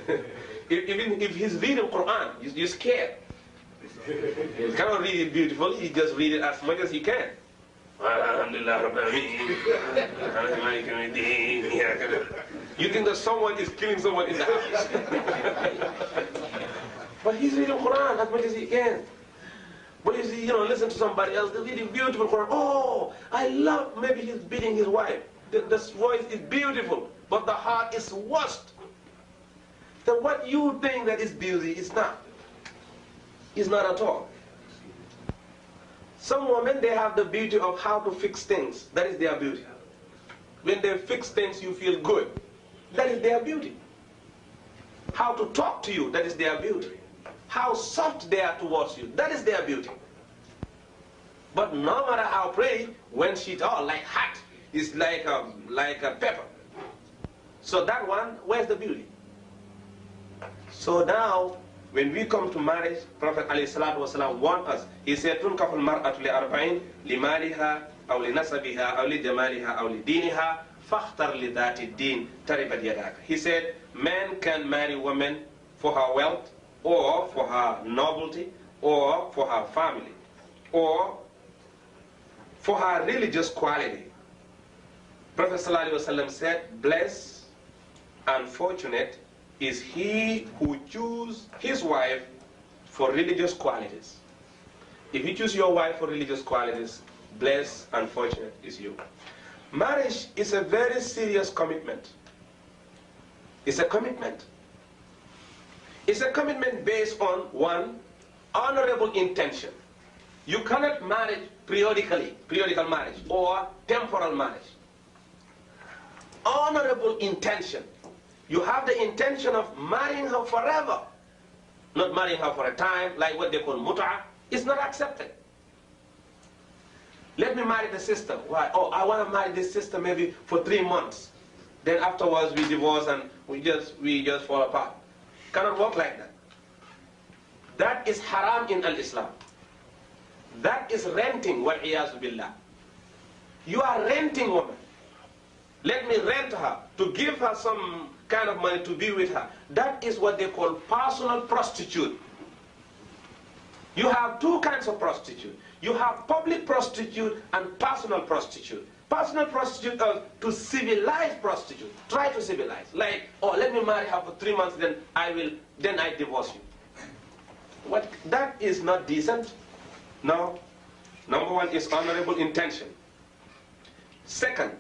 Even if he's reading Quran, you're scared. He cannot read it beautifully, he just read it as much as he can. You think that someone is killing someone in the house. But he's reading Quran as much as he can. But if he, listen to somebody else, they're reading beautiful Quran. Oh, I love, maybe he's beating his wife. The voice is beautiful, but the heart is worst. So what you think that is beauty is not. It's not at all. Some women, they have the beauty of how to fix things. That is their beauty. When they fix things, you feel good. That is their beauty. How to talk to you, that is their beauty. How soft they are towards you, that is their beauty. But no matter how pretty, when she's all like hot, it's like a pepper. So that one, where's the beauty? So now, when we come to marriage, Prophet ﷺ warned us. He said, تُنْكَحُ الْمَرْأَةُ لِأَرْبَعِينَ لِمَالِهَا أَوْ لِنَسَبِهَا أَوْ لِجَمَالِهَا أَوْ لِدِينِهَا فَاخْتَرْ لِذَاتِ الدِّينِ تَرِبَتْ يَدَاكَ. He said, man can marry woman for her wealth, or for her nobility, or for her family, or for her religious quality. Prophet ﷺ said, blessed and fortunate is he who chooses his wife for religious qualities. If you choose your wife for religious qualities, blessed and fortunate is you. Marriage is a very serious commitment. It's a commitment. It's a commitment based on one, honorable intention. You cannot marry periodical marriage, or temporal marriage. Honorable intention. You have the intention of marrying her forever, not marrying her for a time, like what they call mut'a. It's not accepted. Let me marry the sister. Why? Oh, I want to marry this sister maybe for 3 months. Then afterwards we divorce and we just fall apart. Cannot work like that. That is haram in al-Islam. That is renting, wal-iyazu billah. You are renting woman. Let me rent her, to give her some kind of money to be with her. That is what they call personal prostitute. You have 2 kinds of prostitute. You have public prostitute and personal prostitute. Personal prostitute are to civilize prostitute. Try to civilize. Like, oh, let me marry her for 3 months, then I divorce you. What? That is not decent. No. Number 1 is honorable intention. Second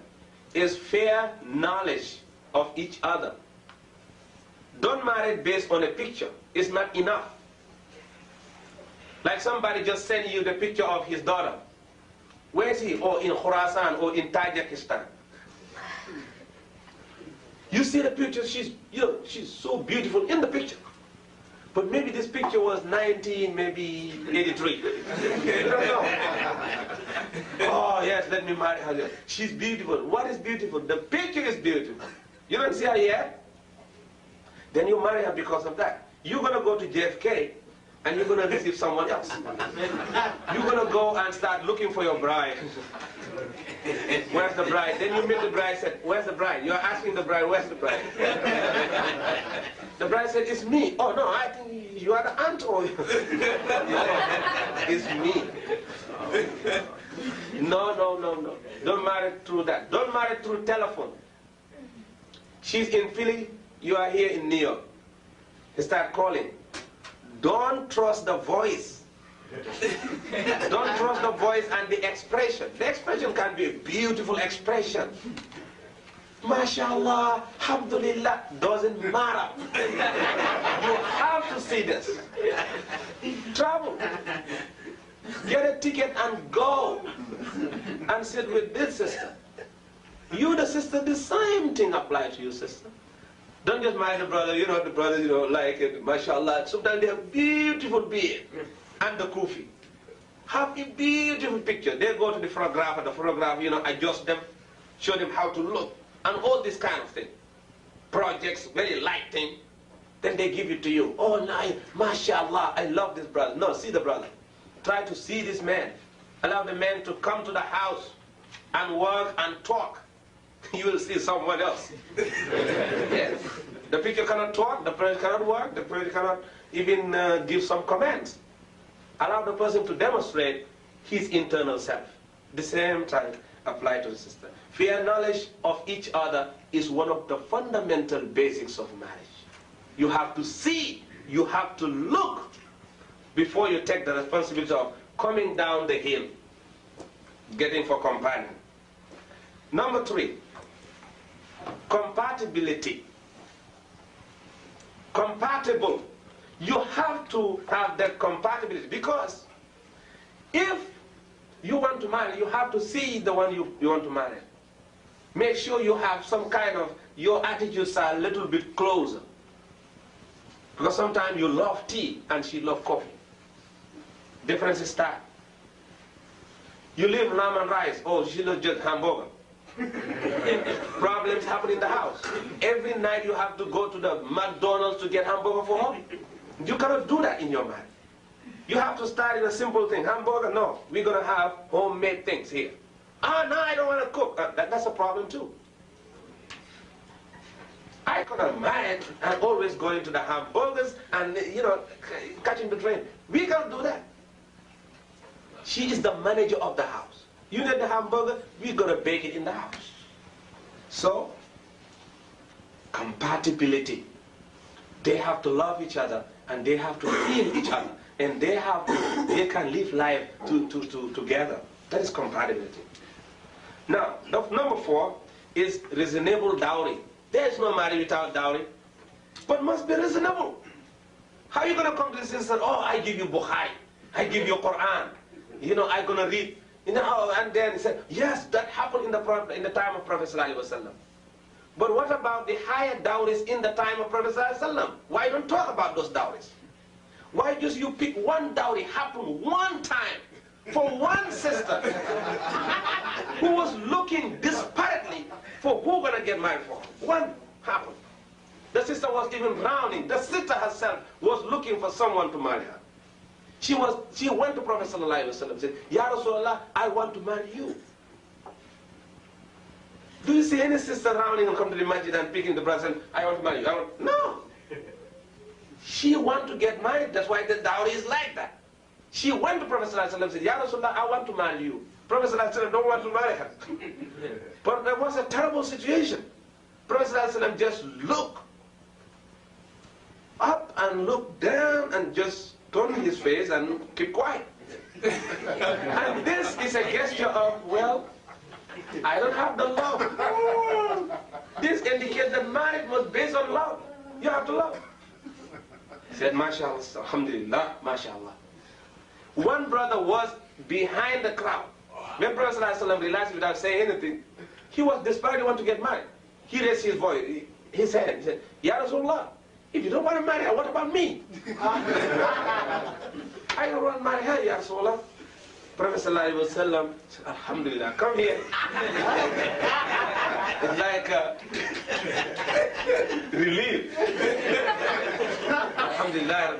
is fair knowledge of each other. Don't marry based on a picture. It's not enough. Like somebody just sending you the picture of his daughter. Where is he? Or in Khurasan or in Tajikistan. You see the picture, she's so beautiful in the picture. But maybe this picture was 1983. You don't know. Oh yes, let me marry her. She's beautiful. What is beautiful? The picture is beautiful. You don't see her yet? Then you marry her because of that. You're going to go to JFK and you're going to receive someone else. You're going to go and start looking for your bride. Where's the bride? Then you meet the bride, said, where's the bride? You're asking the bride, where's the bride? The bride said, it's me. Oh no, I think you are the aunt or it's me. No. Don't marry through that. Don't marry through telephone. She's in Philly, you are here in New York. He start calling. Don't trust the voice. Don't trust the voice and the expression. The expression can be a beautiful expression. MashaAllah, Alhamdulillah, doesn't matter. You have to see this. Travel. Get a ticket and go. And sit with this sister. You, the sister, the same thing applies to you, sister. Don't just marry the brother, the brother, like it, mashallah. Sometimes they have beautiful beard and the kufi. Have a beautiful picture. They go to the photographer, adjust them, show them how to look, and all this kind of thing. Projects, very light thing. Then they give it to you. Oh, nice, mashallah, I love this brother. No, see the brother. Try to see this man. Allow the man to come to the house and work and talk. you will see someone else. Yes. The picture cannot talk, the person cannot work, the person cannot even give some comments. Allow the person to demonstrate his internal self. The same time apply to the sister. Fair knowledge of each other is one of the fundamental basics of marriage. You have to see, you have to look before you take the responsibility of coming down the hill, getting for companion. Number 3, compatibility. Compatible. You have to have that compatibility, because if you want to marry, you have to see the one you want to marry. Make sure you have some kind of, your attitudes are a little bit closer. Because sometimes you love tea and she loves coffee. Difference is that. You leave lamb and rice, oh, she loves just hamburger. Problems happen in the house. Every night you have to go to the McDonald's to get hamburger for her. You cannot do that in your marriage. You have to start in a simple thing. Hamburger, no. We're going to have homemade things here. Ah, no, I don't want to cook. That's a problem too. I could have married and always going to the hamburgers and, catching the train. We can't do that. She is the manager of the house. You need the hamburger, we're going to bake it in the house. So, compatibility. They have to love each other and they have to feel each other. And they can live life together. That is compatibility. Now, number 4 is reasonable dowry. There is no marriage without dowry, but must be reasonable. How are you going to come to this and say, oh, I give you Bukhari, I give you Quran, I'm going to read, and then he said, yes, that happened in the time of Prophet ﷺ. But what about the higher dowries in the time of Prophet ﷺ? Why don't talk about those dowries? Why just you pick one dowry, happened one time, for one sister who was looking desperately for who gonna get married for. One happened. The sister was even drowning. The sister herself was looking for someone to marry her. She went to Prophet ﷺ and said, Ya Rasulullah, I want to marry you. Do you see any sister drowning and come to the masjid and picking the brother and say, I want to marry you? No. She want to get married. That's why the dowry is like that. She went to Prophet ﷺ and said, Ya Rasulullah, I want to marry you. Prophet ﷺ don't want to marry her. But there was a terrible situation. Prophet ﷺ just looked up and looked down and just turned his face and keep quiet. And this is a gesture of, well, I don't have the love. This indicates that marriage was based on love. You have to love. He said, MashaAllah, Alhamdulillah, MashaAllah. One brother was behind the crowd. When Prophet ﷺ realized without saying anything, he was desperate to want to get married. He raised his voice, his hand. He said, Ya Rasulullah, if you don't want to marry her, what about me? I don't want to marry her, Ya Rasulullah. Prophet ﷺ said, Alhamdulillah, come here. It's like relief. Alhamdulillah.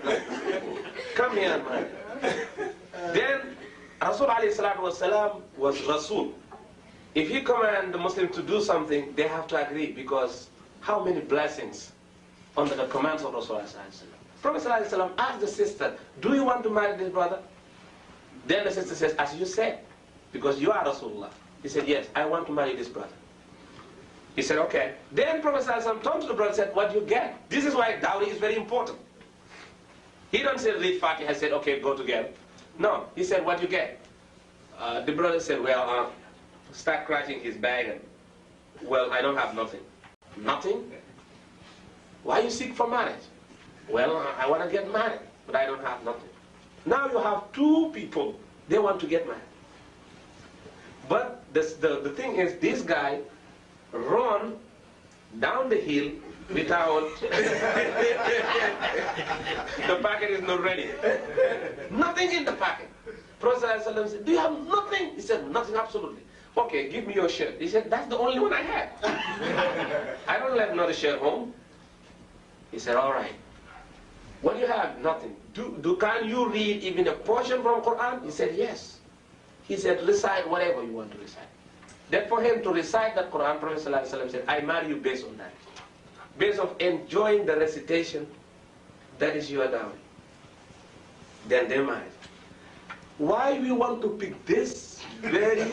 Come here, man. Then Rasul ﷺ was Rasul. If he commands the Muslims to do something, they have to agree, because how many blessings under the commands of Rasul ﷺ. Prophet ﷺ asked the sister, do you want to marry this brother? Then the sister says, as you said, because you are Rasulullah. He said, yes, I want to marry this brother. He said, okay. Then Prophet ﷺ turned to the brother and said, what do you get? This is why dowry is very important. He don't say read Fatiha. He said, okay, go together. No, he said, what do you get? The brother said, well, start scratching his bag. And, well, I don't have nothing. Nothing? Why you seek for marriage? Well, I want to get married, but I don't have nothing. Now you have two people, they want to get married. But the thing is, this guy run down the hill without the packet is not ready. Nothing in the packet. Prophet ﷺ said, do you have nothing? He said, nothing, absolutely. Okay, give me your shirt. He said, that's the only one I have. I don't have another shirt home. He said, all right. What do you have? Nothing. Can you read even a portion from Quran? He said, yes. He said, recite whatever you want to recite. That for him to recite that Quran, Prophet ﷺ said, I marry you based on that. Based on enjoying the recitation, that is your dowry. Then they marry. Why we want to pick this very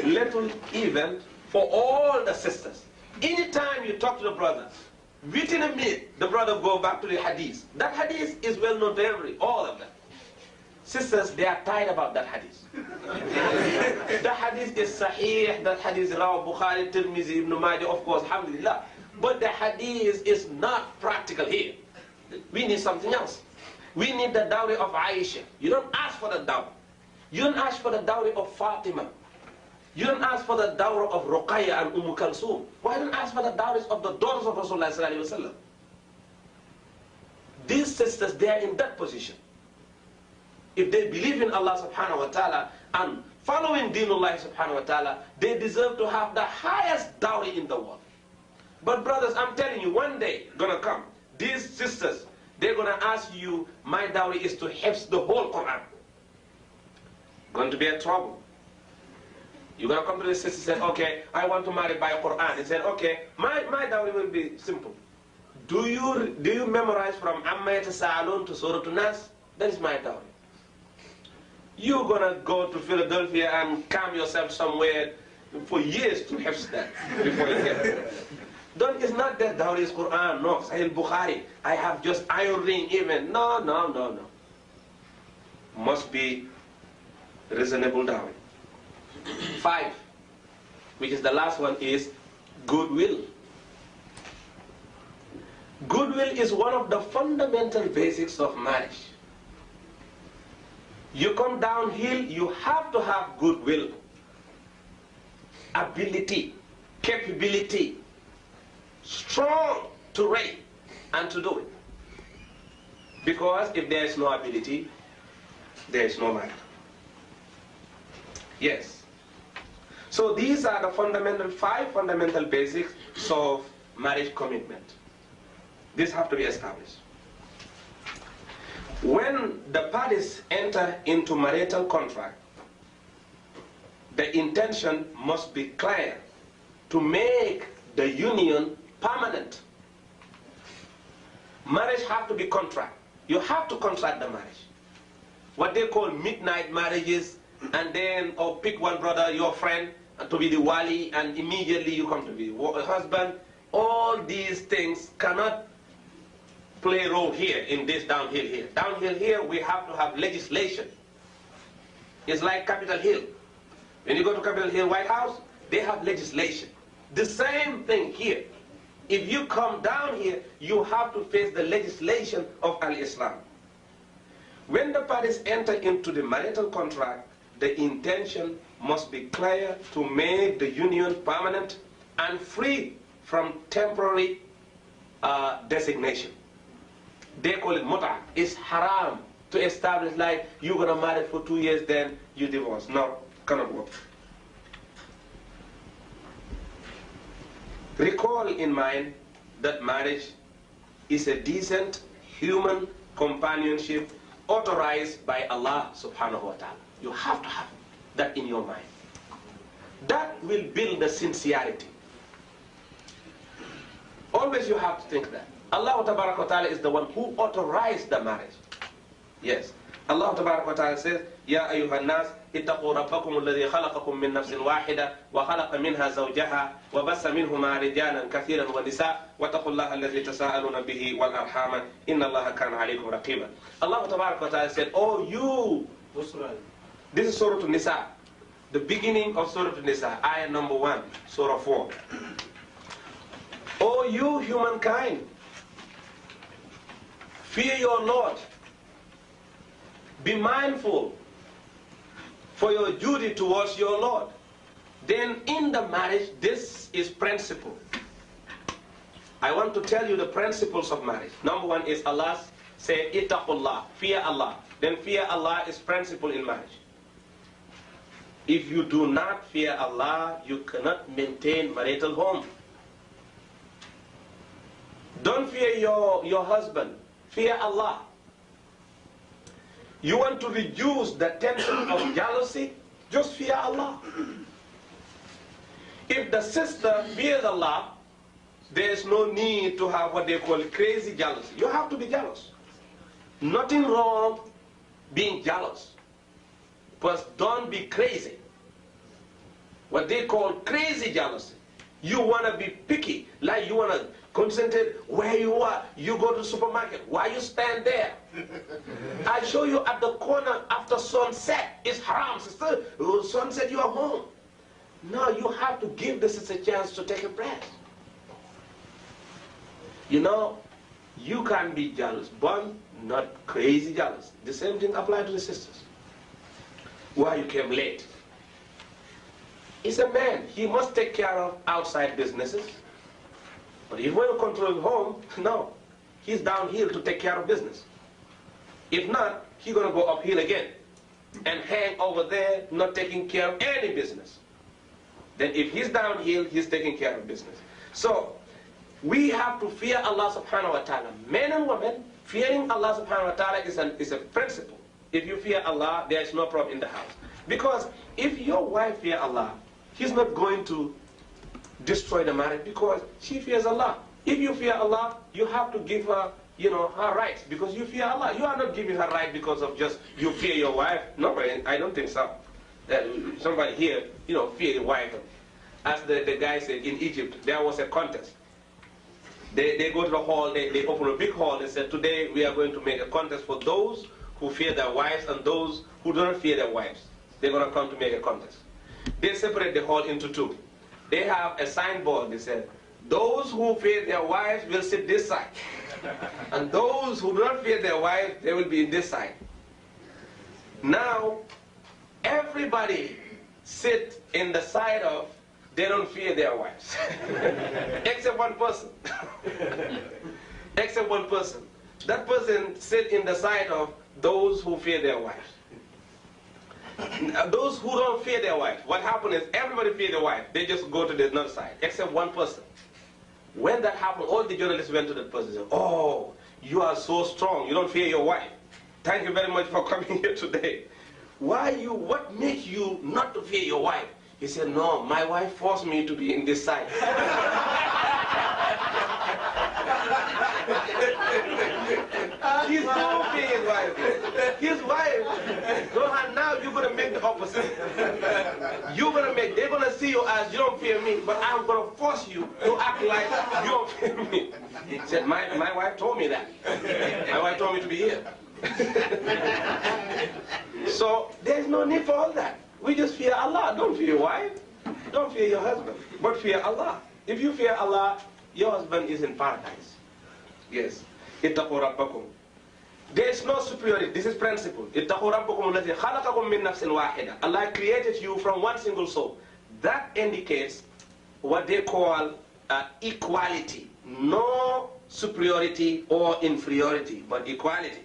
little event for all the sisters? Anytime you talk to the brother, within a minute, the brother go back to the hadith. That hadith is well known to all of them. Sisters, they are tired about that hadith. The hadith is sahih, that hadith is Rawah, Bukhari, Tirmizi, Ibn Majah, of course, alhamdulillah. But the hadith is not practical here. We need something else. We need the dowry of Aisha. You don't ask for the dowry. You don't ask for the dowry of Fatima. You don't ask for the dowry of Ruqayya and Kalsum. Why don't you ask for the dowries of the daughters of Rasulullah sallallahu alaihi wasallam? These sisters, they are in that position. If they believe in Allah subhanahu wa ta'ala and following Deenullah subhanahu wa ta'ala, they deserve to have the highest dowry in the world. But brothers, I'm telling you, one day gonna come, these sisters, they're gonna ask you, my dowry is to hifz the whole Quran. Going to be a trouble. You're gonna come to the sister and say, okay, I want to marry by Quran. And say, okay, my dowry will be simple. Do you memorize from Amma Yatasa'alun to Surah An-Nas? That is my dowry. You're gonna go to Philadelphia and camp yourself somewhere for years to have that before you get it. It's not that dowry is Quran, no, Sahih Bukhari. I have just iron ring even. No. Must be reasonable dowry. 5, which is the last one, is goodwill. Goodwill is one of the fundamental basics of marriage. You come downhill, you have to have goodwill, ability, capability, strong to rate and to do it. Because if there is no ability, there is no marriage. Yes. So these are the 5 fundamental basics of marriage commitment. These have to be established. When the parties enter into marital contract, the intention must be clear to make the union permanent. Marriage have to be contract. You have to contract the marriage. What they call midnight marriages, and then, or pick one brother, your friend, to be the wali, and immediately you come to be the husband. All these things cannot play a role here in this downhill here. Downhill here, we have to have legislation. It's like Capitol Hill. When you go to Capitol Hill White House, they have legislation. The same thing here. If you come down here, you have to face the legislation of Al-Islam. When the parties enter into the marital contract, the intention must be clear to make the union permanent and free from temporary designation. They call it muta. It's haram to establish like you're gonna marry for 2 years, then you divorce. No, cannot work. Recall in mind that marriage is a decent human companionship authorized by Allah subhanahu wa ta'ala. You have to have that in your mind. That will build the sincerity. Always you have to think that. Allah Tabarak wa Ta'ala is the one who authorized the marriage. Yes. Allah Tabarak wa Ta'ala says, Ya ayyuhan nas, ittaqu rabbakum alladhi khalaqakum min nafsin wahida wa khalaqa minha zawjaha wa bassa minhuma rijalan kathiran wa nisa wa taqullaha alladhi tasaaluna bihi wal arhama inna Allaha kana alaykum raqiba. Allah Tabarak wa Ta'ala said, oh you, this is Surah An-Nisa, the beginning of Surah An-Nisa, ayah number 1, Surah 4. Oh you humankind, fear your Lord. Be mindful for your duty towards your Lord. Then in the marriage, this is principle. I want to tell you the principles of marriage. Number 1 is Allah say, Ittaqullah, fear Allah. Then fear Allah is principle in marriage. If you do not fear Allah, you cannot maintain marital home. Don't fear your husband. Fear Allah. You want to reduce the tension of jealousy? Just fear Allah. If the sister fears Allah, there is no need to have what they call crazy jealousy. You have to be jealous. Nothing wrong being jealous. But don't be crazy. What they call crazy jealousy. You want to be picky, like you want to concentrate where you are. You go to the supermarket. Why you stand there? I show you at the corner after sunset. It's haram, sister. Sunset, you are home. No, you have to give the sister a chance to take a breath. You know, you can be jealous, but not crazy jealous. The same thing applies to the sisters. Why you came late? He's a man. He must take care of outside businesses. But if we control home, no. He's downhill to take care of business. If not, he's going to go uphill again and hang over there, not taking care of any business. Then if he's downhill, he's taking care of business. So, we have to fear Allah subhanahu wa ta'ala. Men and women, fearing Allah subhanahu wa ta'ala is a principle. If you fear Allah, there is no problem in the house. Because if your wife fears Allah, He's not going to destroy the marriage because she fears Allah. If you fear Allah, you have to give her, her rights because you fear Allah. You are not giving her right because of just you fear your wife. No, I don't think so. That somebody here, fear the wife. As the guy said in Egypt, there was a contest. They go to the hall, they open a big hall and said, today we are going to make a contest for those who fear their wives and those who don't fear their wives. They're going to come to make a contest. They separate the hall into two. They have a signboard. They said, those who fear their wives will sit this side. And those who don't fear their wives, they will be in this side. Now, everybody sit in the side of they don't fear their wives. Except one person. Except one person. That person sit in the side of those who fear their wives. Those who don't fear their wife, what happened is everybody fear their wife. They just go to the other side, except one person. When that happened, all the journalists went to that person and said, oh, you are so strong. You don't fear your wife. Thank you very much for coming here today. What makes you not to fear your wife? He said, no, my wife forced me to be in this side. He's so fear his wife. His wife, now you're going to make the opposite. They're going to see you as you don't fear me, but I'm going to force you to act like you don't fear me. He said, my wife told me that. My wife told me to be here. So there's no need for all that. We just fear Allah. Don't fear your wife. Don't fear your husband. But fear Allah. If you fear Allah, your husband is in paradise. Yes. Ittaqu rabbakum. There is no superiority. This is principle. Ittaqu rabbakum alladhi khalaqakum min nafsin wahida. Allah created you from one single soul. That indicates what they call equality. No superiority or inferiority, but equality.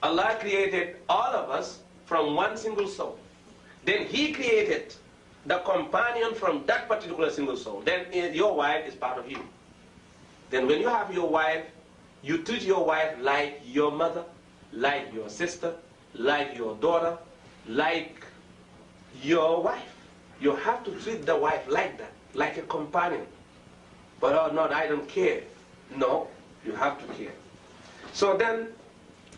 Allah created all of us from one single soul. Then He created the companion from that particular single soul. Then your wife is part of you. Then when you have your wife, you treat your wife like your mother, like your sister, like your daughter, like your wife. You have to treat the wife like that, like a companion. But oh no, I don't care. No, you have to care. So then,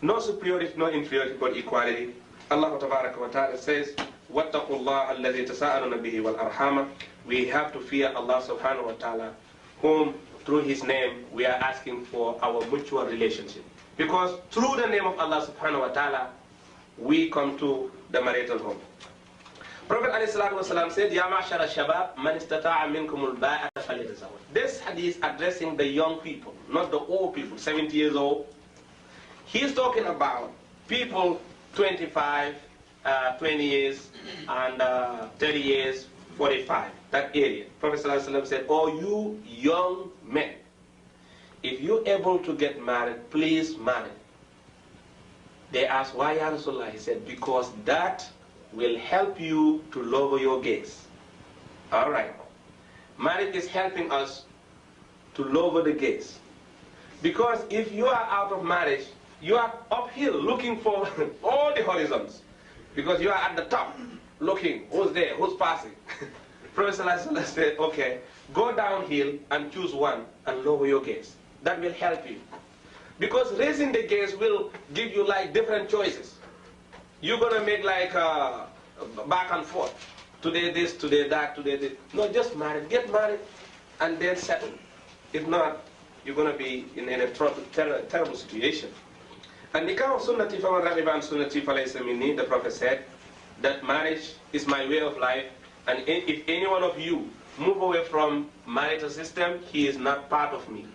no superiority, no inferiority, but equality. Allah Tabaraka wa Ta'ala says, وَاتَّقُوا اللَّهَ الَّذِي تَسَاءَلُونَ بِهِ وَالْأَرْحَامَ. We have to fear Allah Subhanahu wa Ta'ala, whom through His name we are asking for our mutual relationship. Because through the name of Allah Subhanahu wa Ta'ala, we come to the marital home. Prophet ﷺ said, Ya ma'ashara shabab, man istata'a minkum al-ba'ata falyatazawwaj. This hadith addressing the young people, not the old people, 70 years old. He's talking about people 25, 20 years, and 30 years, 45, that area. Prophet ﷺ said, oh, you young men, if you're able to get married, please marry. They asked, why, Ya Rasulullah? He said, because that will help you to lower your gaze. All right. Marriage is helping us to lower the gaze. Because if you are out of marriage, you are uphill looking for all the horizons. Because you are at the top looking, who's there, who's passing. Prophet ﷺ said, okay, go downhill and choose one and lower your gaze. That will help you. Because raising the gaze will give you like different choices. You're going to make like back and forth. Today this, today that, today this. No, just marry. Get married and then settle. If not, you're going to be in a terrible situation. And the kind of sunnati faman raghiba an sunnati falaysa minni, the Prophet said that marriage is my way of life, and if any one of you move away from marital system, he is not part of me.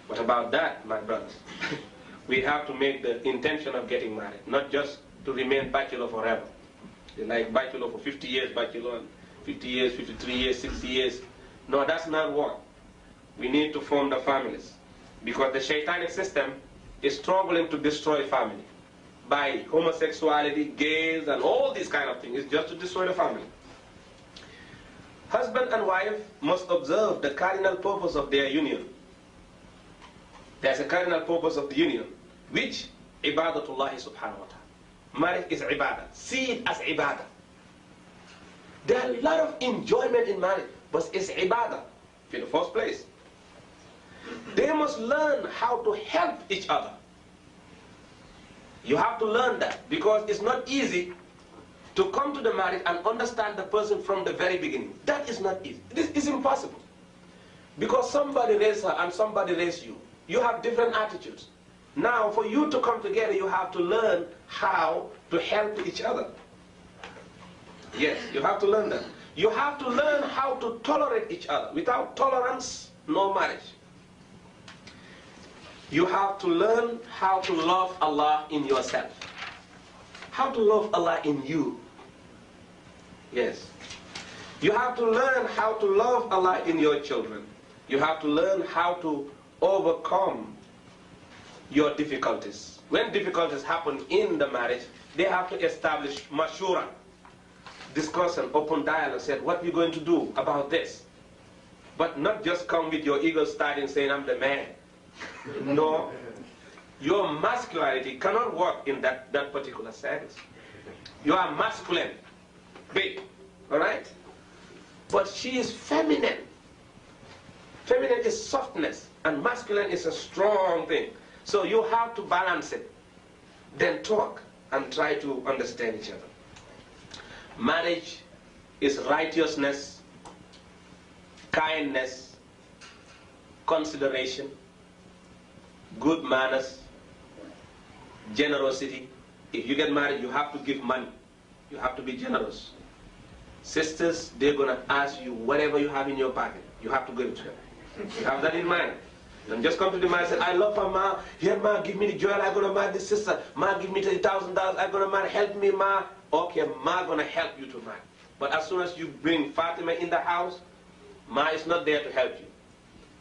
What about that, my brothers? We have to make the intention of getting married, not just to remain bachelor forever. Like bachelor for 50 years, bachelor 50 years, 53 years, 60 years. No, that's not what. We need to form the families. Because the shaitanic system is struggling to destroy family by homosexuality, gays, and all these kind of things. It's just to destroy the family. Husband and wife must observe the cardinal purpose of their union. There's a cardinal purpose of the union, which ibadatullah subhanahu wa ta'ala. Marriage is ibadah. See it as ibadah. There are a lot of enjoyment in marriage, but it's ibadah in the first place. They must learn how to help each other. You have to learn that, because it's not easy to come to the marriage and understand the person from the very beginning. That is not easy. This is impossible. Because somebody raised her and somebody raised you. You have different attitudes. Now, for you to come together, you have to learn how to help each other. Yes, you have to learn that. You have to learn how to tolerate each other. Without tolerance, no marriage. You have to learn how to love Allah in yourself. How to love Allah in you. Yes. You have to learn how to love Allah in your children. You have to learn how to overcome your difficulties. When difficulties happen in the marriage, they have to establish mashura, discussion, open dialogue, said, what are we going to do about this? But not just come with your ego starting saying, I'm the man. No. Your masculinity cannot work in that particular status. You are masculine, big, all right? But she is feminine. Feminine is softness, and masculine is a strong thing. So you have to balance it. Then talk and try to understand each other. Marriage is righteousness, kindness, consideration, good manners, generosity. If you get married, you have to give money. You have to be generous. Sisters, they're going to ask you whatever you have in your pocket. You have to give it to them. You have that in mind. Don't just come to the man and say, I love her, ma. Here, ma, give me the jewel. I'm going to marry this sister. Ma, give me $30,000. I'm going to marry. Help me, ma. Okay, ma going to help you to marry. But as soon as you bring Fatima in the house, ma is not there to help you.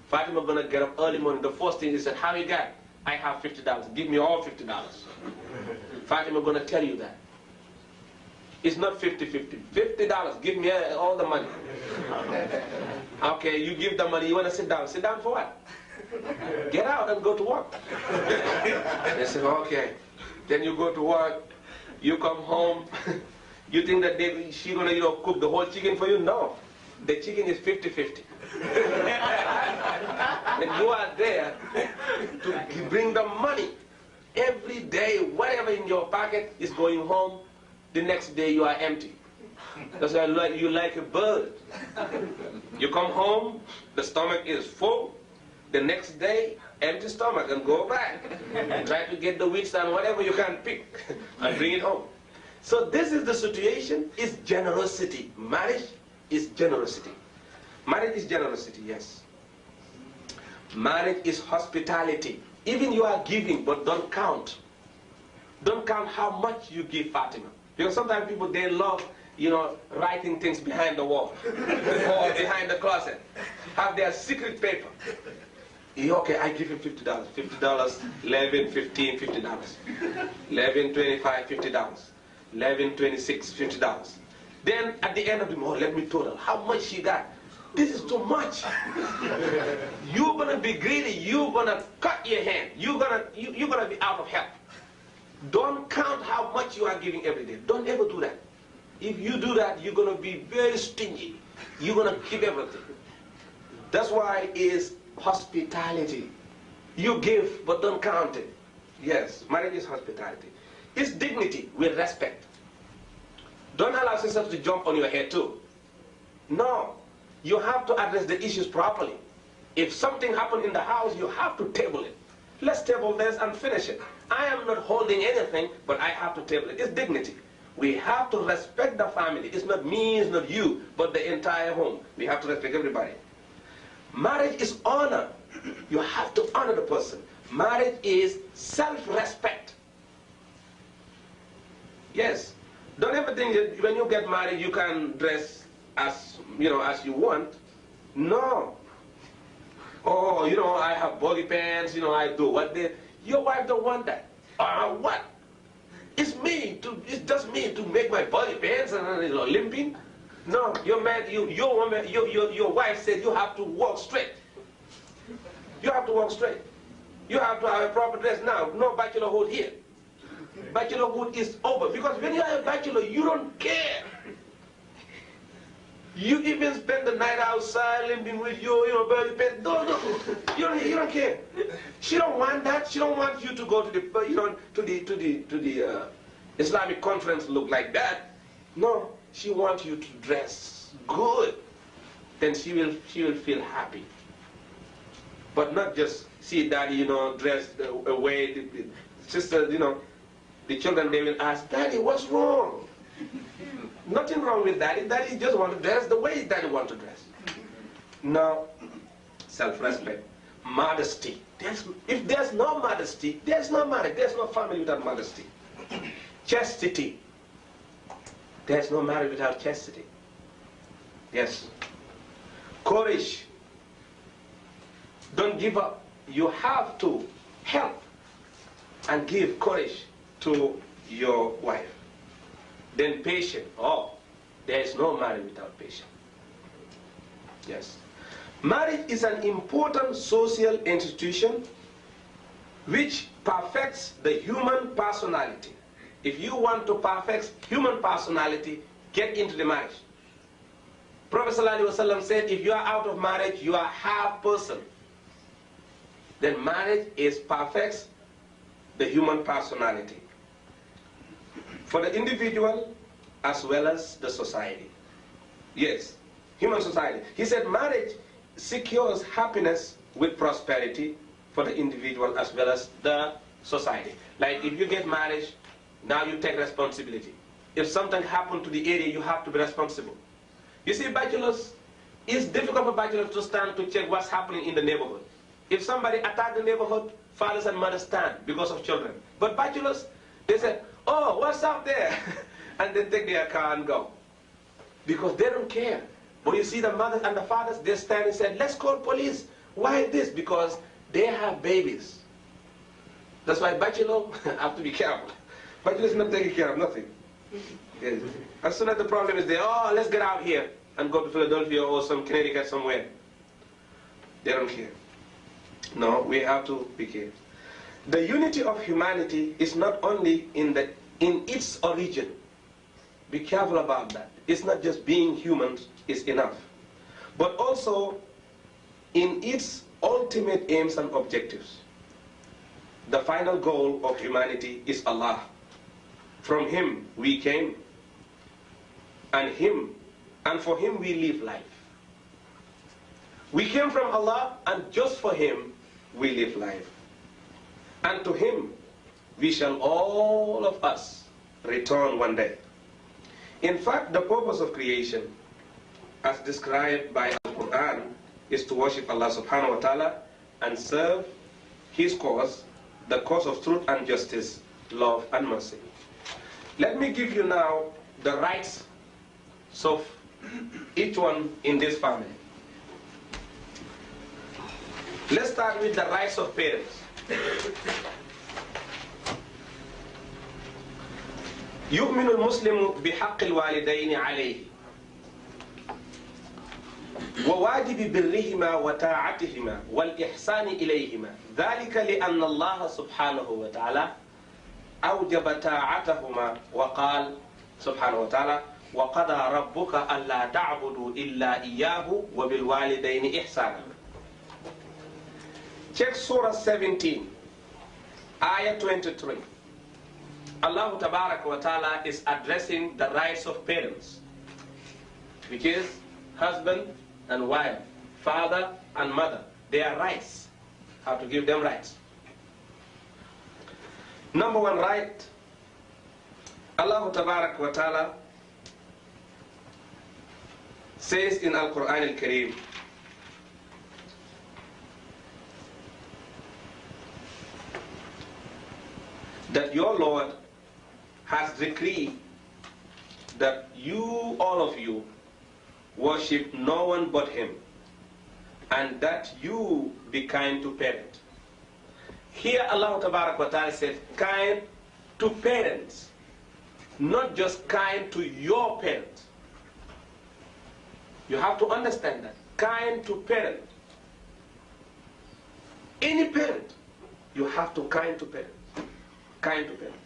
Fatima going to get up early morning. The first thing is, how you got? I have $50. Give me all $50. Fatima going to tell you that. It's not 50-50. $50. Give me all the money. Okay, you give the money. You want to sit down. Sit down for what? Get out and go to work. They say, okay. Then you go to work. You come home. You think that she's going to cook the whole chicken for you? No. The chicken is 50-50. And you are there to bring the money. Every day, whatever in your pocket is going home. The next day you are empty. That's why you like a bird. You come home, the stomach is full. The next day, empty stomach, and go back. And try to get the weeds and whatever you can pick and bring it home. So this is the situation, is generosity. Marriage is generosity. Marriage is generosity, yes. Marriage is hospitality. Even you are giving, but don't count. Don't count how much you give Fatima. Because sometimes people, they love, writing things behind the wall or behind the closet. Have their secret paper. Okay, I give him $50. $50, 11, 15, $50. 11, 25, $50. 11, 26, $50. Then at the end of the month, let me total how much she got. This is too much. You're gonna be greedy. You're gonna cut your hand. You're gonna be out of help. Don't count how much you are giving every day. Don't ever do that. If you do that, you're going to be very stingy. You're going to give everything. That's why is hospitality. You give, but don't count it. Yes, marriage is hospitality. It's dignity with respect. Don't allow yourself to jump on your head too. No, you have to address the issues properly. If something happened in the house, you have to table it. Let's table this and finish it. I am not holding anything, but I have to table it. It's dignity. We have to respect the family. It's not me, it's not you, but the entire home. We have to respect everybody. Marriage is honor. You have to honor the person. Marriage is self-respect. Yes. Don't ever think that when you get married you can dress as as you want. No. Oh, I have body pants, I do what they. Your wife don't want that. What? It's just me to make my body pants and limping. No, your wife said you have to walk straight. You have to walk straight. You have to have a proper dress now. No bachelorhood here. Bachelorhood is over, because when you are a bachelor, you don't care. You even spend the night outside limping with your belly pants. No, you don't care. She don't want that. She don't want you to go to the Islamic conference look like that. No, she wants you to dress good. Then she will feel happy. But not just see daddy, dressed away. The sister, the children, they will ask, Daddy, what's wrong? Nothing wrong with daddy. Daddy just want to dress the way daddy want to dress. No, self-respect, modesty. If there's no modesty, there's no marriage. There's no family without modesty. Chastity. There's no marriage without chastity. Yes. Courage. Don't give up. You have to help and give courage to your wife. Then patience. Oh, there is no marriage without patience. Yes. Marriage is an important social institution which perfects the human personality. If you want to perfect human personality, get into the marriage. Prophet ﷺ said, if you are out of marriage, you are half person. Then marriage perfects the human personality for the individual as well as the society. Yes, human society. He said marriage secures happiness with prosperity for the individual as well as the society. Like if you get married, now you take responsibility. If something happened to the area, you have to be responsible. You see, bachelors, it's difficult for bachelors to stand to check what's happening in the neighborhood. If somebody attacks the neighborhood, fathers and mothers stand because of children. But bachelors, they say, oh, what's up there? And they take their car and go. Because they don't care. But you see the mothers and the fathers, they stand and say, let's call police. Why this? Because they have babies. That's why bachelors have to be careful. Bachelors not taking care of nothing. Yes. As soon as the problem is there, oh, let's get out here and go to Philadelphia or some Connecticut somewhere. They don't care. No, we have to be careful. The unity of humanity is not only in its origin. Be careful about that. It's not just being human is enough, but also in its ultimate aims and objectives. The final goal of humanity is Allah. From Him we came, and for Him we live life. We came from Allah, and just for Him we live life. And to Him we shall all of us return one day. In fact, the purpose of creation, as described by Al-Quran, is to worship Allah subhanahu wa ta'ala and serve His cause, the cause of truth and justice, love and mercy. Let me give you now the rights of each one in this family. Let's start with the rights of parents. يؤمن المسلم بحق الوالدين عليه وواجب برهما وطاعتهما والإحسان إليهما ذلك لأن الله سبحانه وتعالى أوجب طاعتهما وقال سبحانه وتعالى وَقَضَى رَبُّكَ أَلَّا تَعْبُدُوا إِلَّا إِيَّاهُ وَبِالْوَالِدَيْنِ إِحْسَانًا. Check Surah 17, Ayah 23. Allah Tabarak wa Ta'ala is addressing the rights of parents, which is husband and wife, father and mother. Their rights, how to give them rights. Number one right, Allah Tabarak wa Ta'ala says in Al-Quran Al-Kareem, that your Lord has decreed that you, all of you, worship no one but Him, and that you be kind to parents. Here Allah Tabarak wa Ta'ala says kind to parents, not just kind to your parents. You have to understand that. Kind to parents. Any parent, you have to kind to parents. Kind to parents.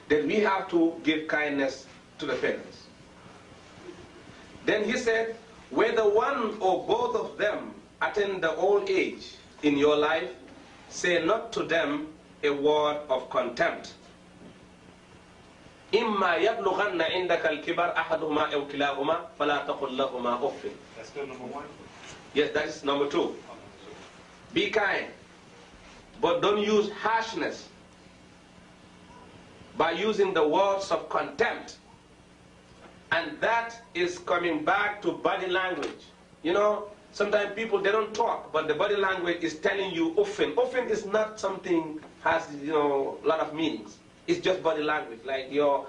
Then we have to give kindness to the parents. Then he said, whether one or both of them attain the old age in your life, say not to them a word of contempt. إما يبلغن عندك الكبر أحدهما أو كلاهما فلا تقل لهما أف. That's still number one? Yes, that is number two. Be kind, but don't use harshness by using the words of contempt. And that is coming back to body language. You know, sometimes people, they don't talk, but the body language is telling you uffin. Uffin is not something, has, you know, a lot of meanings. It's just body language. Like your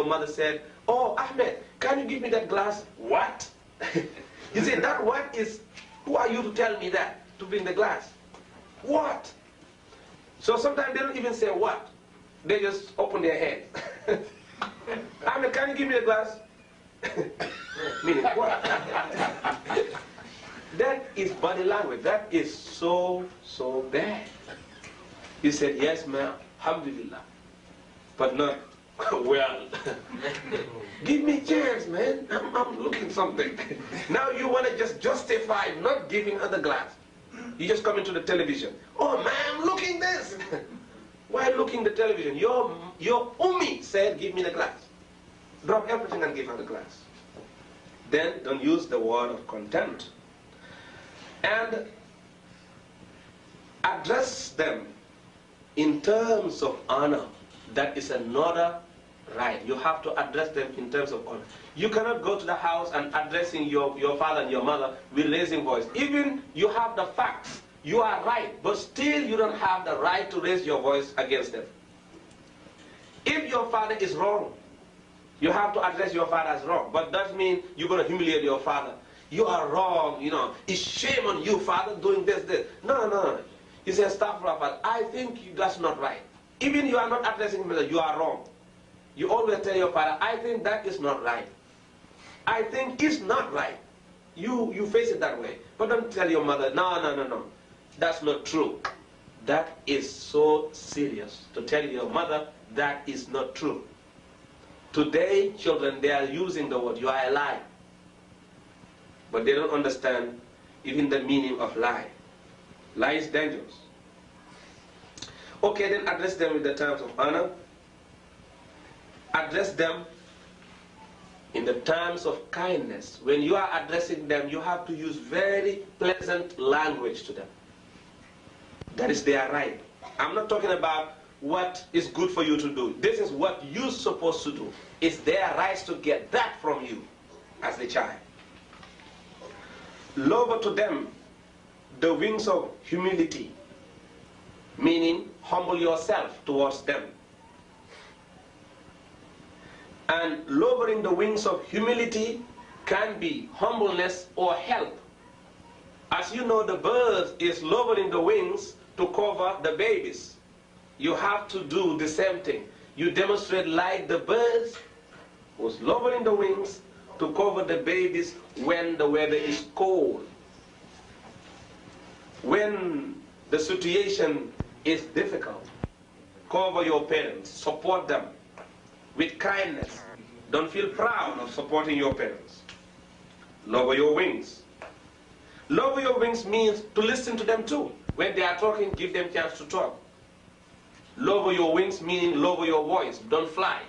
mother said, oh, Ahmed, can you give me that glass? What? You say, that what is, who are you to tell me that, to bring the glass? What? So sometimes they don't even say what. They just open their head. Ahmed, can you give me the glass? Meaning what? That is body language. That is so bad. He said, yes, ma'am, alhamdulillah. But not, well, give me a chance, man. I'm looking something. Now you want to just justify not giving her the glass. You just come into the television. Oh, man, I'm looking this. Why looking the television? Your ummi said, give me the glass. Drop everything and give her the glass. Then don't use the word of contempt. And address them in terms of honor. That is another right. You have to address them in terms of honor. You cannot go to the house and addressing your father and your mother with raising voice. Even you have the facts. You are right, but still you don't have the right to raise your voice against them. If your father is wrong, you have to address your father as wrong. But that means you're going to humiliate your father. You are wrong, you know. It's shame on you, father, doing this. No. You say, astaghfirullah, father, I think that's not right. Even you are not addressing him, you are wrong. You always tell your father, I think that is not right. I think it's not right. You face it that way. But don't tell your mother, no. That's not true. That is so serious to tell your mother that is not true. Today, children, they are using the word, you are a lie. But they don't understand even the meaning of lie. Lie is dangerous. Okay, then address them in the terms of honor. Address them in the terms of kindness. When you are addressing them, you have to use very pleasant language to them. That is their right. I'm not talking about what is good for you to do. This is what you're supposed to do. It's their rights to get that from you as the child. Lower to them the wings of humility, meaning humble yourself towards them. And lowering the wings of humility can be humbleness or help. As you know, the bird is lowering the wings to cover the babies. You have to do the same thing. You demonstrate like the birds was lowering the wings to cover the babies when the weather is cold. When the situation is difficult, cover your parents, support them with kindness. Don't feel proud of supporting your parents. Lower your wings. Lower your wings means to listen to them too. When they are talking, give them a chance to talk. Lower your wings meaning lower your voice. Don't fly.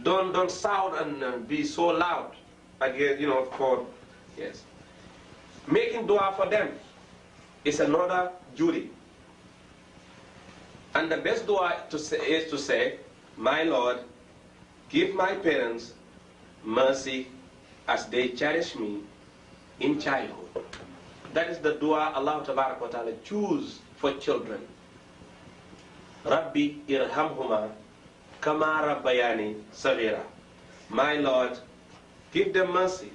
Don't shout and be so loud. Again, for, yes. Making dua for them is another duty. And the best dua is to say, my Lord, give my parents mercy as they cherish me in childhood. That is the dua Allah Tabarak wa Ta'ala choose for children. Rabbi irhamhuma kama rabbayani saghira. My Lord, give them mercy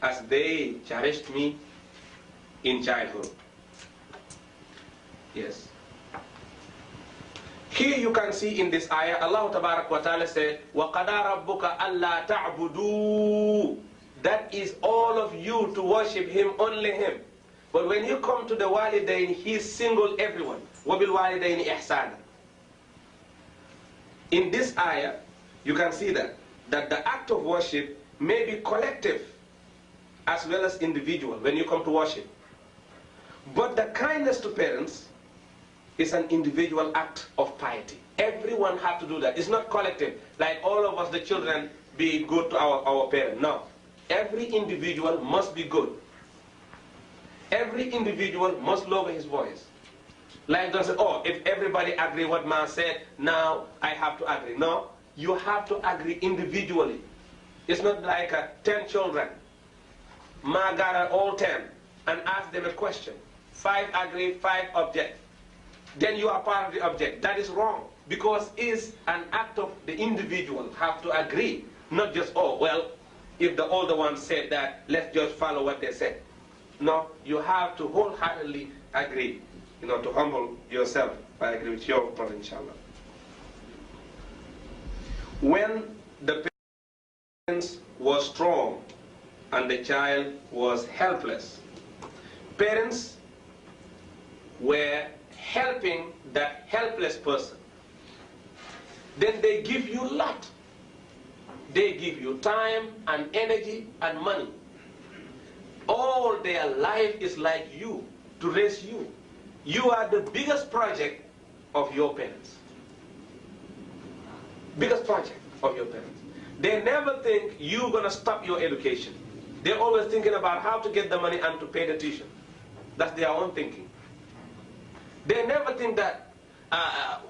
as they cherished me in childhood. Yes. Here you can see in this ayah, Allah Tabarak wa Ta'ala said, وَقَدَى رَبُّكَ أَلَّا تَعْبُدُوا. That is all of you to worship Him, only Him. But when you come to the walidain, He singled everyone. وَبِالْوَالِدَيْنِ إِحْسَانًا. In this ayah, you can see that the act of worship may be collective as well as individual when you come to worship. But the kindness to parents is an individual act of piety. Everyone has to do that. It's not collective, like all of us, the children, be good to our parents. No. Every individual must be good. Every individual must lower his voice. Like don't say, oh, if everybody agree what man said, now I have to agree. No, you have to agree individually. It's not like 10 children. Ma gather all 10 and ask them a question. 5 agree, 5 object. Then you are part of the object. That is wrong, because it's an act of the individual have to agree, not just, oh, well, if the older one said that, let's just follow what they said. No, you have to wholeheartedly agree, to humble yourself. I agree with your brother, inshallah. When the parents were strong and the child was helpless, parents were helping that helpless person. Then they give you a lot. They give you time and energy and money. All their life is like you, to raise you. You are the biggest project of your parents. Biggest project of your parents. They never think you're going to stop your education. They're always thinking about how to get the money and to pay the tuition. That's their own thinking. They never think that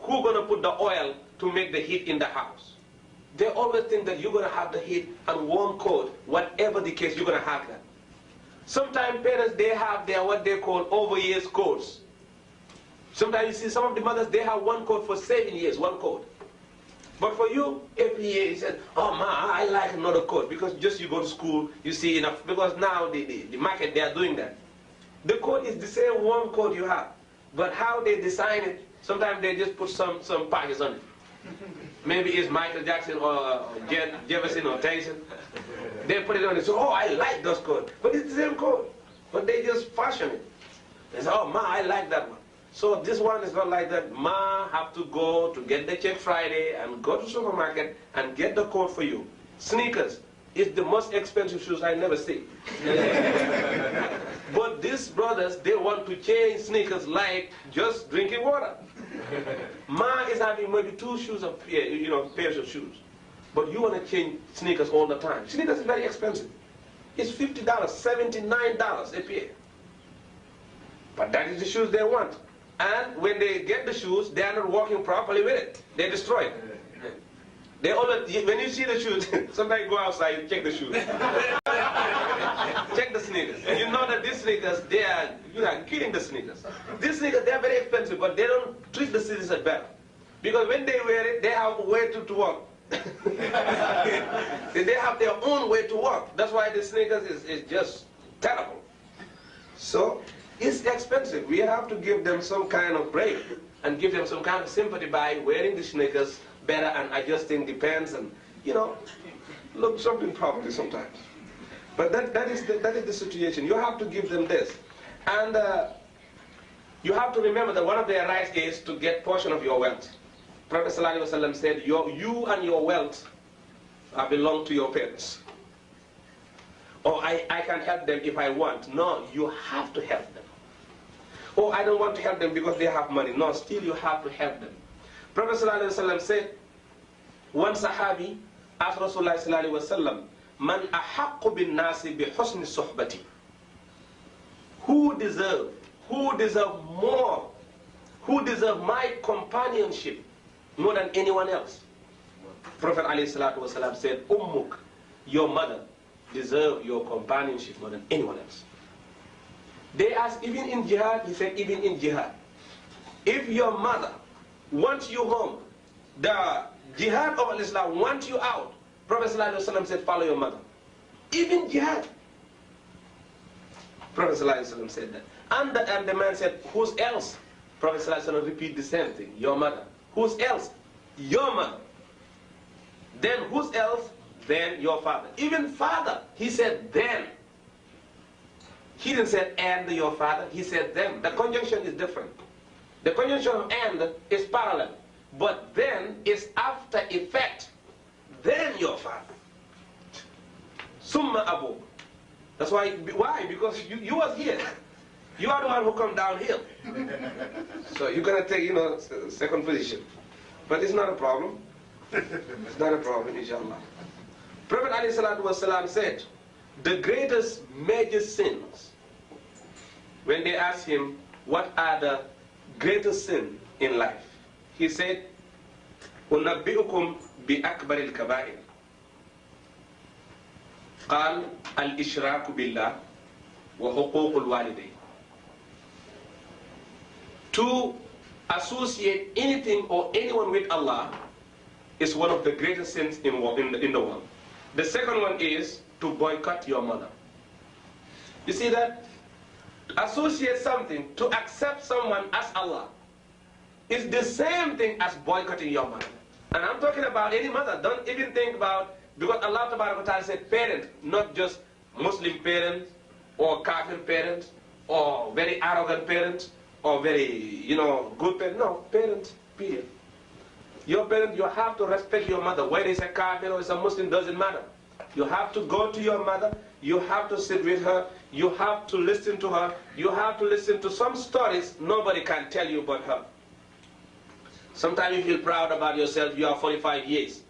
who's going to put the oil to make the heat in the house. They always think that you're going to have the heat and warm coat. Whatever the case, you're going to have that. Sometimes parents, they have their what they call overyears coats. Sometimes you see some of the mothers, they have one coat for 7 years, one coat. But for you, every year you said, oh ma, I like another coat, because just you go to school, you see enough, because now the market, they are doing that. The coat is the same warm coat you have, but how they design it, sometimes they just put some patches on it. Maybe it's Michael Jackson or Jefferson or Tyson. They put it on and say, oh, I like those coats. But it's the same coat. But they just fashion it. They say, oh, ma, I like that one. So this one is not like that. Ma have to go to get the check Friday and go to supermarket and get the coat for you. Sneakers is the most expensive shoes I never see. But these brothers, they want to change sneakers like just drinking water. Ma is having maybe 2 shoes of, pairs of shoes. But you want to change sneakers all the time. Sneakers is very expensive. It's $50, $79 a pair. But that is the shoes they want. And when they get the shoes, they are not working properly with it. They destroy it. They always, when you see the shoes, sometimes you go outside, you check the shoes. Check the sneakers. You know that these sneakers, you are killing the sneakers. These sneakers, they are very expensive, but they don't treat the citizens better. Because when they wear it, they have a way to work. They have their own way to work. That's why the sneakers is just terrible. So it's expensive. We have to give them some kind of break and give them some kind of sympathy by wearing the sneakers better and adjusting the pants and, look something properly sometimes. But that is the situation. You have to give them this. And you have to remember that one of their rights is to get portion of your wealth. Prophet ﷺ said, you and your wealth I belong to your parents. Or I can help them if I want. No, you have to help them. Or I don't want to help them because they have money. No, still you have to help them. Prophet ﷺ said, one Sahabi asked Rasulullah ﷺ, Man ahaqqu bin nasi bi husni suhbati. Who deserve more? Who deserve my companionship more than anyone else? Prophet ﷺ said, Ummuk, your mother, deserve your companionship more than anyone else. They asked, even in jihad? He said, even in jihad. If your mother wants you home, the jihad of Islam wants you out, Prophet ﷺ said, follow your mother. Even jihad. Prophet ﷺ said that. And the man said, whose else? Prophet ﷺ repeat the same thing, your mother. Whose else? Your mother. Then whose else? Then your father. Even father, he said then. He didn't say and your father, he said then. The conjunction is different. The conjunction of and is parallel. But then is after effect. Then your father. Summa abu. That's why. Because you was here. You are the one who come downhill. So you're going to take, second position. But it's not a problem. It's not a problem, inshallah. Prophet ﷺ said, the greatest major sins, when they asked him, what are the greatest sins in life? He said, أُنَبِّئُكُمْ بِأَكْبَرِ الْكَبَائِرِ قال الإشراك بالله وحقوق الوالدين. To associate anything or anyone with Allah is one of the greatest sins in the world. The second one is to boycott your mother. You see that? To associate something, to accept someone as Allah, is the same thing as boycotting your mother. And I'm talking about any mother. Don't even think about, because Allah Ta'ala said parent, not just Muslim parents or Kafir parents or very arrogant parents or very, good parents. No, parents, period. Your parent, you have to respect your mother. Whether it's a Kafir or it's a Muslim, doesn't matter. You have to go to your mother. You have to sit with her. You have to listen to her. You have to listen to some stories nobody can tell you but her. Sometimes you feel proud about yourself. You are 45 years.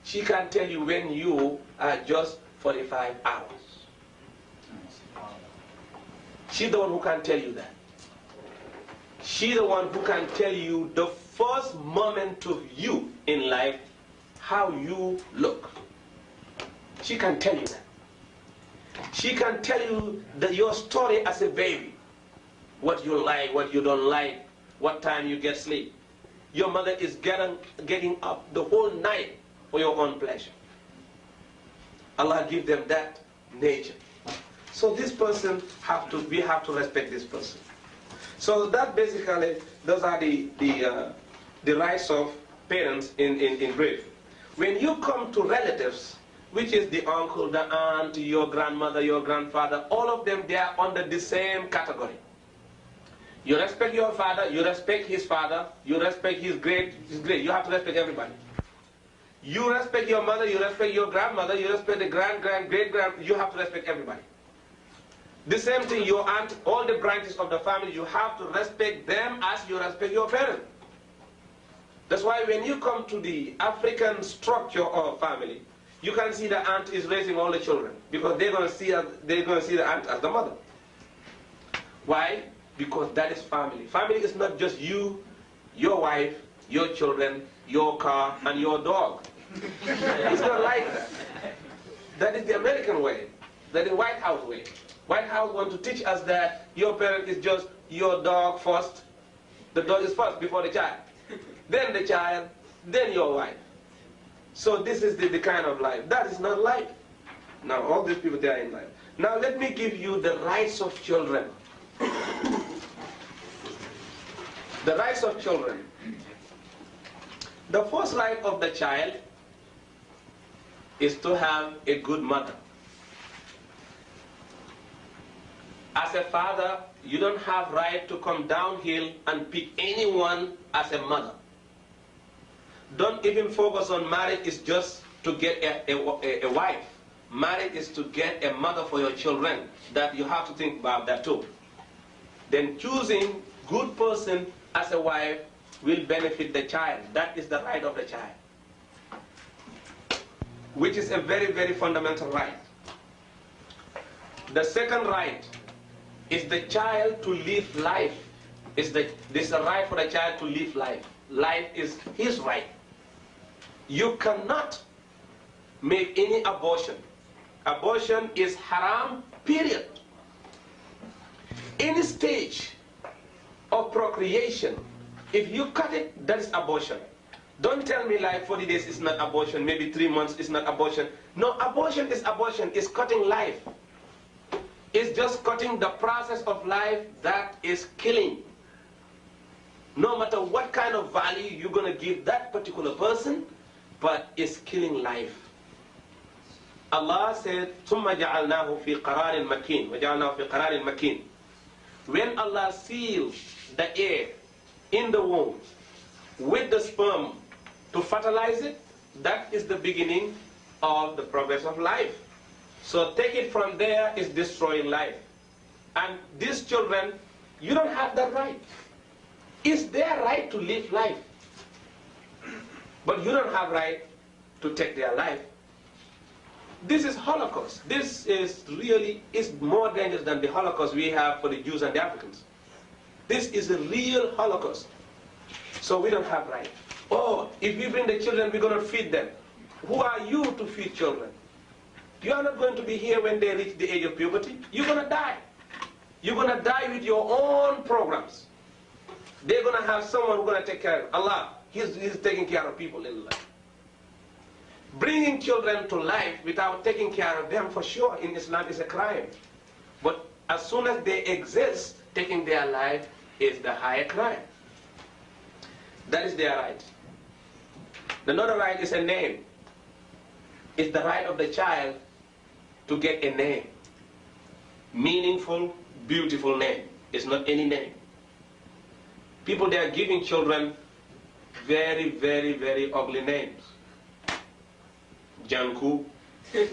She can tell you when you are just 45 hours. She's the one who can tell you that. She's the one who can tell you the first moment of you in life, how you look. She can tell you that. She can tell you your story as a baby. What you like, what you don't like, what time you get sleep. Your mother is getting up the whole night for your own pleasure. Allah give them that nature. So this person we have to respect this person. So that basically, those are the rights of parents in brief. When you come to relatives, which is the uncle, the aunt, your grandmother, your grandfather, all of them, they are under the same category. You respect your father, you respect his father, you respect his great. You have to respect everybody. You respect your mother, you respect your grandmother, you respect the great-grand, you have to respect everybody. The same thing, your aunt, all the branches of the family, you have to respect them as you respect your parents. That's why when you come to the African structure of family, you can see the aunt is raising all the children because they're going to see the aunt as the mother. Why? Because that is family. Family is not just you, your wife, your children, your car, and your dog. It's not like that. That is the American way. That is the White House way. White House want to teach us that your parent is just your dog first. The dog is first before the child. Then the child, then your wife. So this is the kind of life. That is not life. Now all these people, they are in life. Now let me give you the rights of children. The rights of children. The first right of the child is to have a good mother. As a father, you don't have right to come downhill and pick anyone as a mother. Don't even focus on marriage. It's just to get a wife. Marriage is to get a mother for your children. That you have to think about that too. Then choosing good person as a wife will benefit the child. That is the right of the child, which is a very, very fundamental right. The second right is the child to live life. This is a right for the child to live life. Life is his right. You cannot make any abortion. Abortion is haram, period. Any stage of procreation, if you cut it, that is abortion. Don't tell me like 40 days is not abortion, maybe 3 months is not abortion. No, abortion is abortion. It's cutting life. It's just cutting the process of life that is killing. No matter what kind of value you're going to give that particular person, but it's killing life. Allah said, ثُمَّ جَعَلْنَاهُ فِي قَرَارٍ مَكِينٍ وَجَعَلْنَاهُ فِي قَرَارٍ مَكِينٍ. When Allah seals the egg in the womb with the sperm to fertilize it, that is the beginning of the progress of life. So take it from there is destroying life. And these children, you don't have that right. It's their right to live life. But you don't have right to take their life. This is Holocaust. This is really more dangerous than the Holocaust we have for the Jews and the Africans. This is a real Holocaust. So we don't have right. Oh, if we bring the children, we're going to feed them. Who are you to feed children? You are not going to be here when they reach the age of puberty. You're going to die. You're going to die with your own programs. They're going to have someone who's going to take care of Allah. He's taking care of people in life. Bringing children to life without taking care of them, for sure, in Islam is a crime. But as soon as they exist, taking their life is the higher crime. That is their right. Another right is a name. It's the right of the child to get a name. Meaningful, beautiful name. It's not any name. People, they are giving children very, very, very ugly names. Janku. He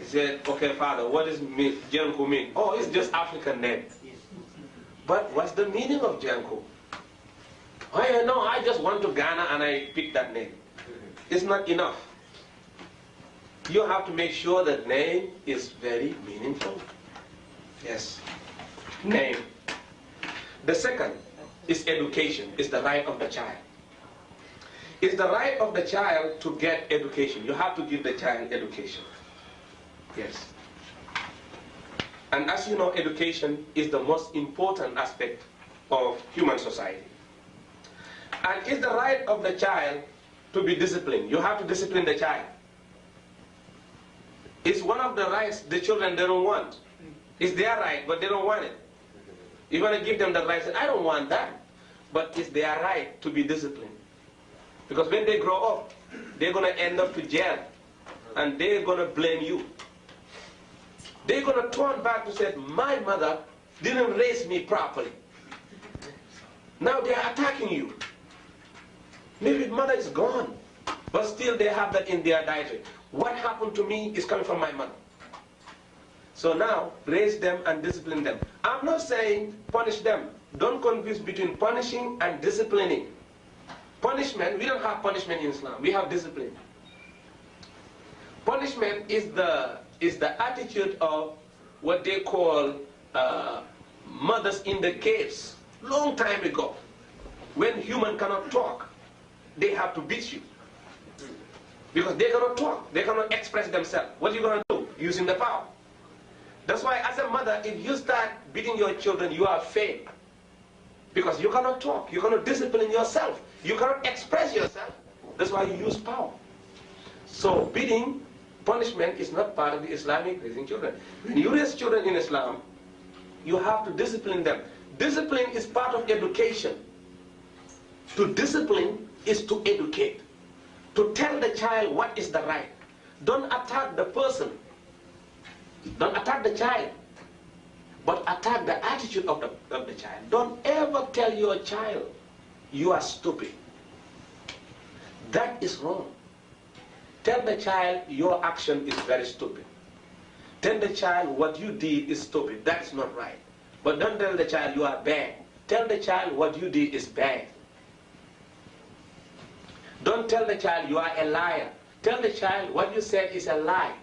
said, okay, father, what does Janku mean? Oh, it's just African name. But what's the meaning of Janku? Oh, no, I just went to Ghana and I picked that name. It's not enough. You have to make sure that name is very meaningful. Yes. Name. The second is education. It's the right of the child. It's the right of the child to get education. You have to give the child education. Yes. And as you know, education is the most important aspect of human society. And it's the right of the child to be disciplined. You have to discipline the child. It's one of the rights the children, they don't want. It's their right, but they don't want it. You're going to give them the right. I don't want that. But it's their right to be disciplined. Because when they grow up, they're going to end up to jail. And they're going to blame you. They're going to turn back to say, my mother didn't raise me properly. Now they're attacking you. Maybe mother is gone. But still they have that in their dietary. What happened to me is coming from my mother. So now, raise them and discipline them. I'm not saying punish them. Don't confuse between punishing and disciplining. Punishment, we don't have punishment in Islam. We have discipline. Punishment is the attitude of what they call mothers in the caves. Long time ago, when human cannot talk, they have to beat you. Because they cannot talk, they cannot express themselves. What are you going to do? Using the power. That's why as a mother, if you start beating your children, you are failed. Because you cannot talk, you cannot discipline yourself, you cannot express yourself. That's why you use power. So beating, punishment is not part of the Islamic raising children. When you raise children in Islam, you have to discipline them. Discipline is part of education. To discipline is to educate. To tell the child what is the right. Don't attack the person. Don't attack the child. But attack the attitude of the child. Don't ever tell your child, you are stupid. That is wrong. Tell the child your action is very stupid. Tell the child what you did is stupid. That's not right. But don't tell the child you are bad. Tell the child what you did is bad. Don't tell the child you are a liar. Tell the child what you said is a lie.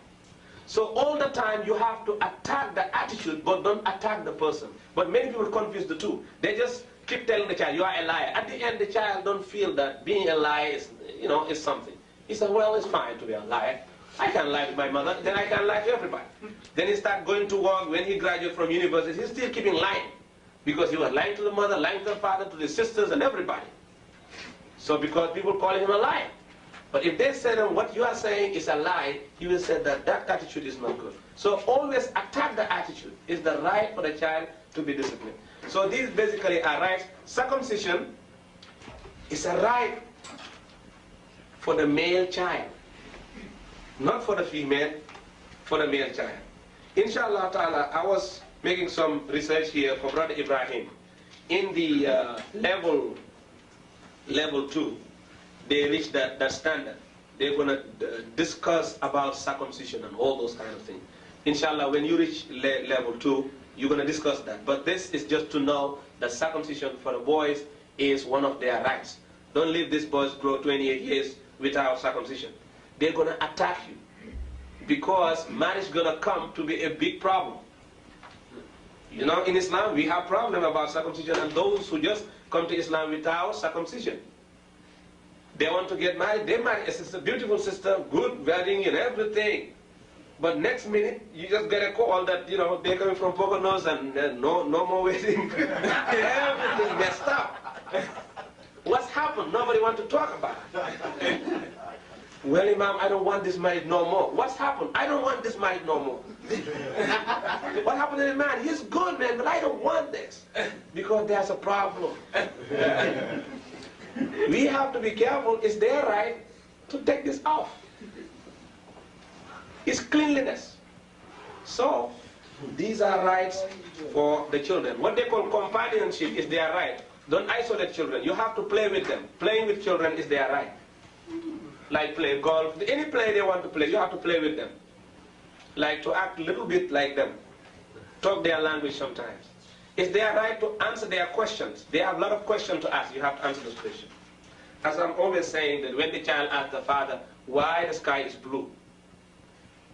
So all the time you have to attack the attitude, but don't attack the person. But many people confuse the two. They just keep telling the child you are a liar. At the end, the child don't feel that being a liar is, is something. He said, well, it's fine to be a liar. I can lie to my mother, then I can lie to everybody. Then he started going to work. When he graduated from university, he's still keeping lying. Because he was lying to the mother, lying to the father, to the sisters, and everybody. So because people call him a liar. But if they say to him, what you are saying is a lie, he will say that that attitude is not good. So always attack the attitude. It's the right for the child to be disciplined. So these basically are rights. Circumcision is a right for the male child. Not for the female, for the male child. Inshallah ta'ala, I was making some research here for Brother Ibrahim. In the level 2, they reached that standard. They're going to discuss about circumcision and all those kind of things. Inshallah, when you reach level 2, you're going to discuss that. But this is just to know that circumcision for the boys is one of their rights. Don't leave these boys grow 28 years without circumcision. They're going to attack you because marriage is going to come to be a big problem. You know, in Islam, we have problem about circumcision, and those who just come to Islam without circumcision. They want to get married, they marry a sister, beautiful sister, good wedding and everything. But next minute, you just get a call that, they're coming from Poconos and no more wedding. Everything messed up. What's happened? Nobody wants to talk about it. Well, Imam, I don't want this marriage no more. What's happened? I don't want this marriage no more. What happened to the man? He's good, man, but I don't want this. Because there's a problem. We have to be careful. It's their right to take this off. It's cleanliness. So, these are rights for the children. What they call companionship is their right. Don't isolate children. You have to play with them. Playing with children is their right. Like play golf, any play they want to play, you have to play with them. Like to act a little bit like them. Talk their language sometimes. It's their right to answer their questions. They have a lot of questions to ask. You have to answer those questions. As I'm always saying that when the child asks the father, why the sky is blue?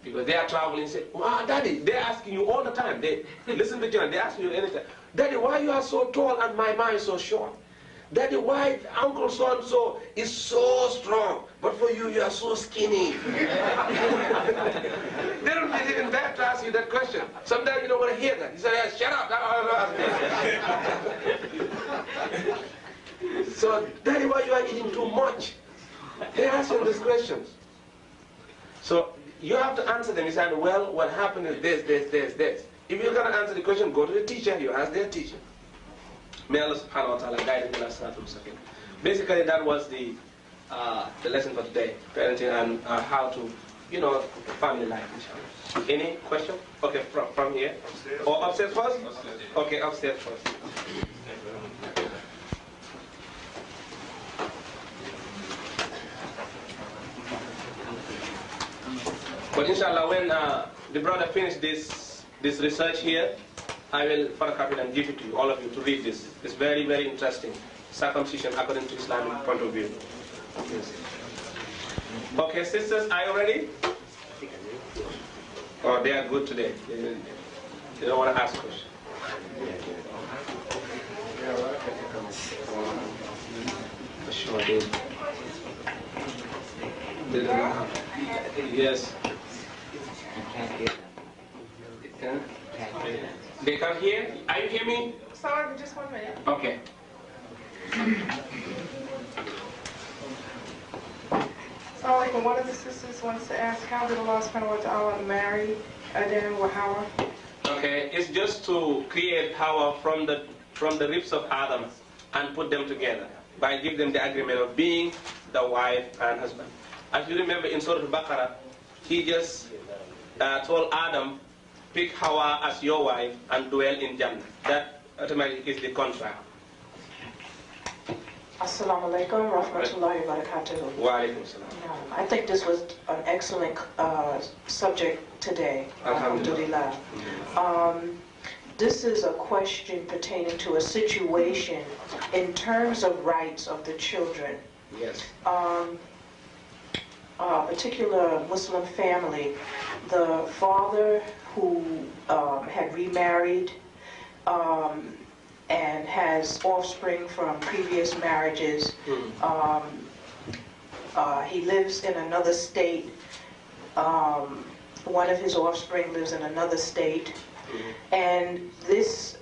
Because they are traveling and say, wow, Daddy, they're asking you all the time. They listen to children, they ask you anything. Daddy, why you are so tall and my mind is so short? Daddy, why Uncle so-and-so is so strong, but for you, you are so skinny? They don't even dare to ask you that question. Sometimes you don't want to hear that. You say, yeah, shut up. So, Daddy, why you are eating too much? They ask you these questions. So, you have to answer them. You say, well, what happened is this. If you're going to answer the question, go to the teacher. You ask their teacher. May Allah subhanahu wa ta'ala guide you. Basically, that was the lesson for today. Parenting and how to, family life, inshallah. Any question? Okay, from here? Upstairs. Or upstairs first? Upstairs. Okay, upstairs first. But inshallah, when the brother finished this research here, I will photocopy it and give it to you, all of you, to read this. It's very, very interesting. Circumcision according to Islamic point of view. Yes. Okay, sisters, are you ready? Oh, they are good today. They don't want to ask questions. For sure, they don't know. Yes. They can't hear? Are you hearing me? Sorry, just 1 minute. Okay. So, one of the sisters wants to ask, how did Allah subhanahu wa ta'ala marry Adam wa Hawa? Okay, it's just to create Hawa from the ribs of Adam and put them together by giving them the agreement of being the wife and husband. As you remember in Surah Al-Baqarah, he just told Adam, pick Hawa as your wife and dwell in Jannah. That automatically is the contract. Assalamu alaikum rahmatullahi wa barakatuh. Wa alaikum salam. I think this was an excellent subject today. Alhamdulillah. This is a question pertaining to a situation in terms of rights of the children. Yes. A particular Muslim family, the father who had remarried and has offspring from previous marriages. He lives in another state. One of his offspring lives in another state. And this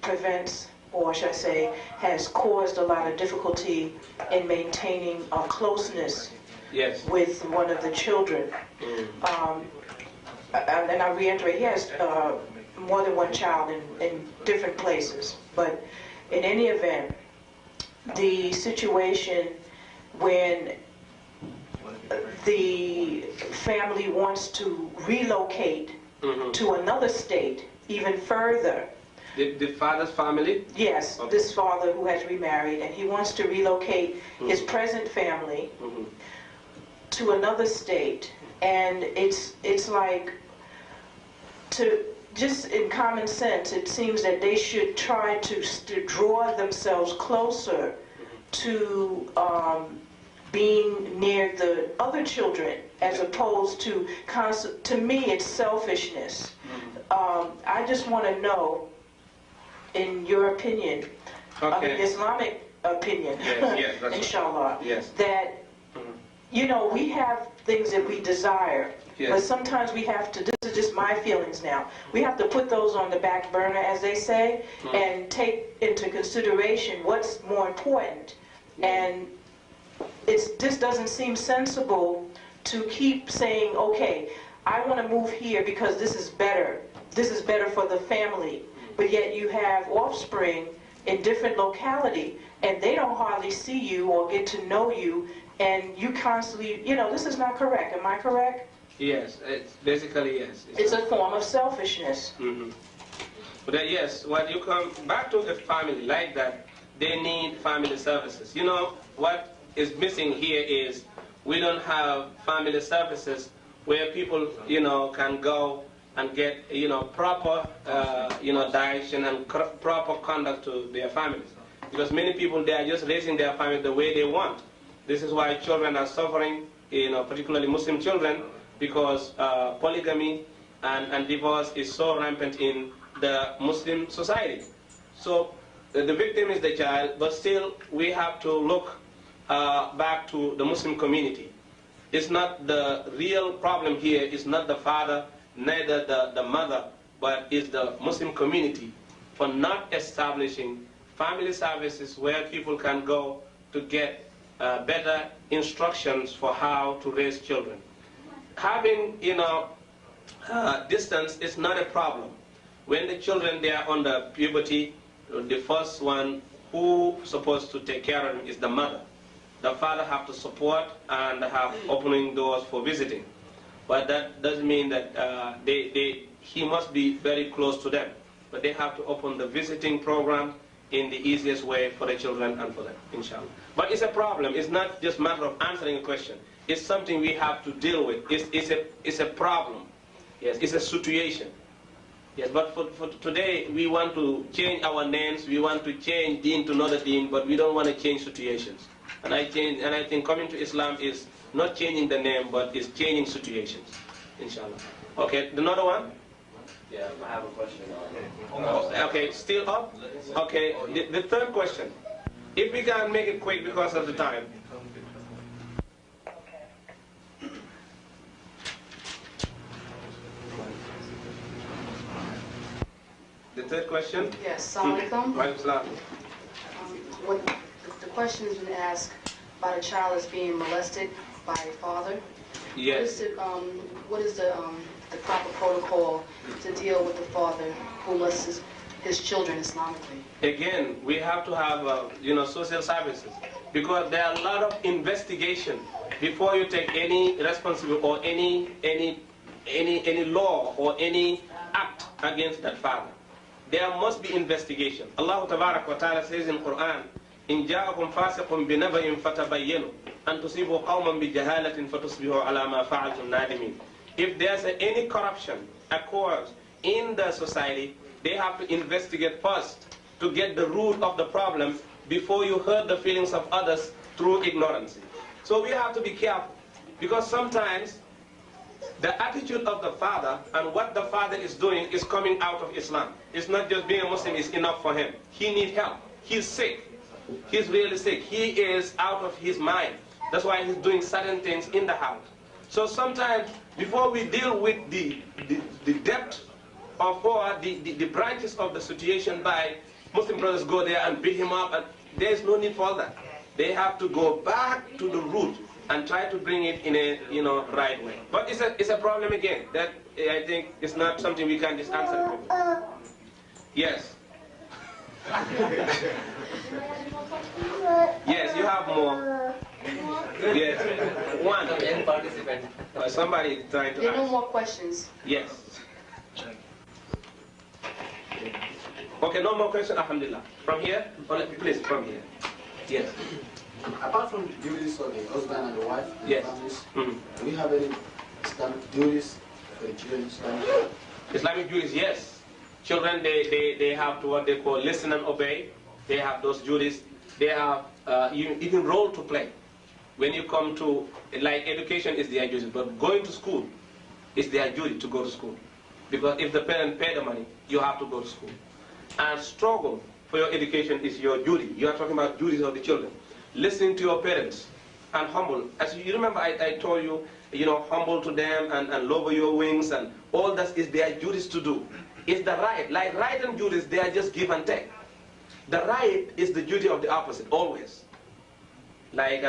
prevents, or should I say, has caused a lot of difficulty in maintaining a closeness with one of the children. And I reiterate, he has more than one child in different places. But in any event, the situation when the family wants to relocate to another state, even further. The father's family? Yes, okay. This father who has remarried, and he wants to relocate his present family to another state. And it's like, just in common sense, it seems that they should try to draw themselves closer to being near the other children, as opposed to me, it's selfishness. I just want to know, in your opinion, I mean, Islamic opinion, inshallah, that, you know, we have things that we desire, but sometimes we have to, this is just my feelings now, we have to put those on the back burner, as they say, and take into consideration what's more important. And this doesn't seem sensible to keep saying, okay, I want to move here because this is better for the family, but yet you have offspring in different locality, and they don't hardly see you or get to know you, and you constantly, you know, this is not correct. Am I correct? Yes, it's basically yes. It's a form of selfishness. But yes, when you come back to a family like that, they need family services. You know, what is missing here is we don't have family services where people, you know, can go and get, you know, proper, you know, direction and proper conduct to their families. Because many people, they are just raising their family the way they want. This is why children are suffering, you know, particularly Muslim children, because polygamy and divorce is so rampant in the Muslim society. So the victim is the child, but still we have to look back to the Muslim community. It's not the real problem here, it's not the father, neither the mother, but it's the Muslim community for not establishing family services where people can go to get better instructions for how to raise children. Having, you know, distance is not a problem. When the children, they are under puberty, the first one who's supposed to take care of them is the mother. The father have to support and have opening doors for visiting. But that doesn't mean that he must be very close to them. But they have to open the visiting program in the easiest way for the children and for them, inshallah. But it's a problem. It's not just a matter of answering a question. It's something we have to deal with. It's a problem. Yes, it's a situation. Yes, but for today, we want to change our names. We want to change deen to another deen, but we don't want to change situations. And I think coming to Islam is not changing the name, but is changing situations, inshallah. Okay, another one? Yeah, I have a question. Okay, still up? Okay, the third question. If we can make it quick because of the time. The third question? Yes, Assalamu alaikum. What the question has been asked about a child that's being molested by a father. Yes. What is the proper protocol to deal with the father who molests his children Islamically? Again, we have to have you know, social services, because there are a lot of investigation before you take any responsibility or any law or any act against that father. There must be investigation. Allah Tabarak wa Ta'ala says in Quran, إن جاءكم فاسق بنبأ فتبينوا أن تصيبوا قوما بجهالة فتصبحوا على ما فعلتم نادمين. If there's any corruption occurs in the society, they have to investigate first to get the root of the problem before you hurt the feelings of others through ignorance. So we have to be careful, because sometimes the attitude of the father and what the father is doing is coming out of Islam. It's not just being a Muslim is enough for him. He needs help. He's sick. He's really sick. He is out of his mind. That's why he's doing certain things in the house. So sometimes before we deal with the depth of or the branches of the situation, by Muslim brothers go there and beat him up, and there is no need for that. They have to go back to the root and try to bring it in a right way. But it's a problem again that I think it's not something we can just answer. Yes. Yes, you have more. Yes. One. Somebody is trying to There are no ask. more questions. Yes. Okay, no more questions, alhamdulillah. From here? Please, from here. Yes. Apart from the duties of the husband and the wife and Yes. the families, Mhm. do we have any Islamic duties for the children? Islamic duties, yes. Children, they have to what they call listen and obey. They have those duties. They have even role to play. When you come to, like, education is their duty, but going to school is their duty to go to school. Because if the parent pay the money, you have to go to school. And struggle for your education is your duty. You are talking about duties of the children. Listening to your parents and humble. As you remember, I told you, humble to them and lower your wings, and all that is their duties to do. It's the right. Like right and duties, they are just give and take. The right is the duty of the opposite, always. Like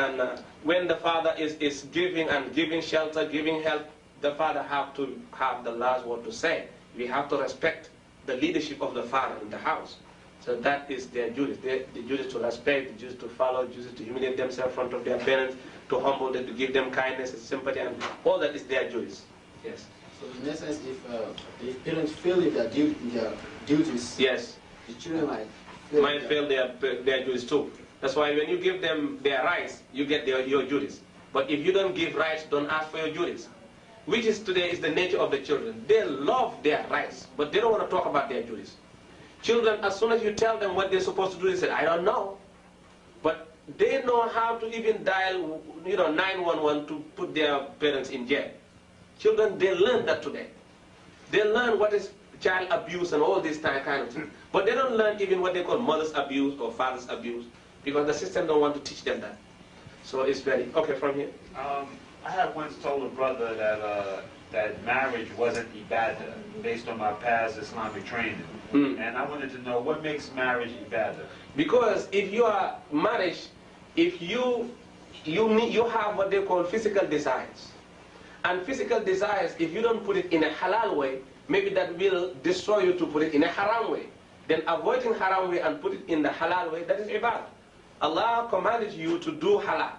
when the father is giving shelter, giving help, the father have to have the last word to say. We have to respect the leadership of the father in the house. So that is their duty. The duty to respect, the duty to follow, the duty to humiliate themselves in front of their parents, to humble them, to give them kindness and sympathy, and all that is their duties. Yes. So in essence, if the parents fail in their duties, Yes. the children Might fail their duties too. That's why when you give them their rights, you get your duties. But if you don't give rights, don't ask for your duties. Which is today is the nature of the children. They love their rights, but they don't want to talk about their duties. Children, as soon as you tell them what they're supposed to do, they say, I don't know. But they know how to even dial 911 to put their parents in jail. Children, they learn that today. They learn what is child abuse and all this kind of thing. But they don't learn even what they call mother's abuse or father's abuse, because the system don't want to teach them that. So it's very, okay, from here. I had once told a brother that marriage wasn't ibadah based on my past Islamic training. And I wanted to know what makes marriage ibadah. Because if you are married, if you have what they call physical desires. And physical desires, if you don't put it in a halal way, maybe that will destroy you to put it in a haram way. Then avoiding haram way and put it in the halal way, that is ibadah. Allah commanded you to do halal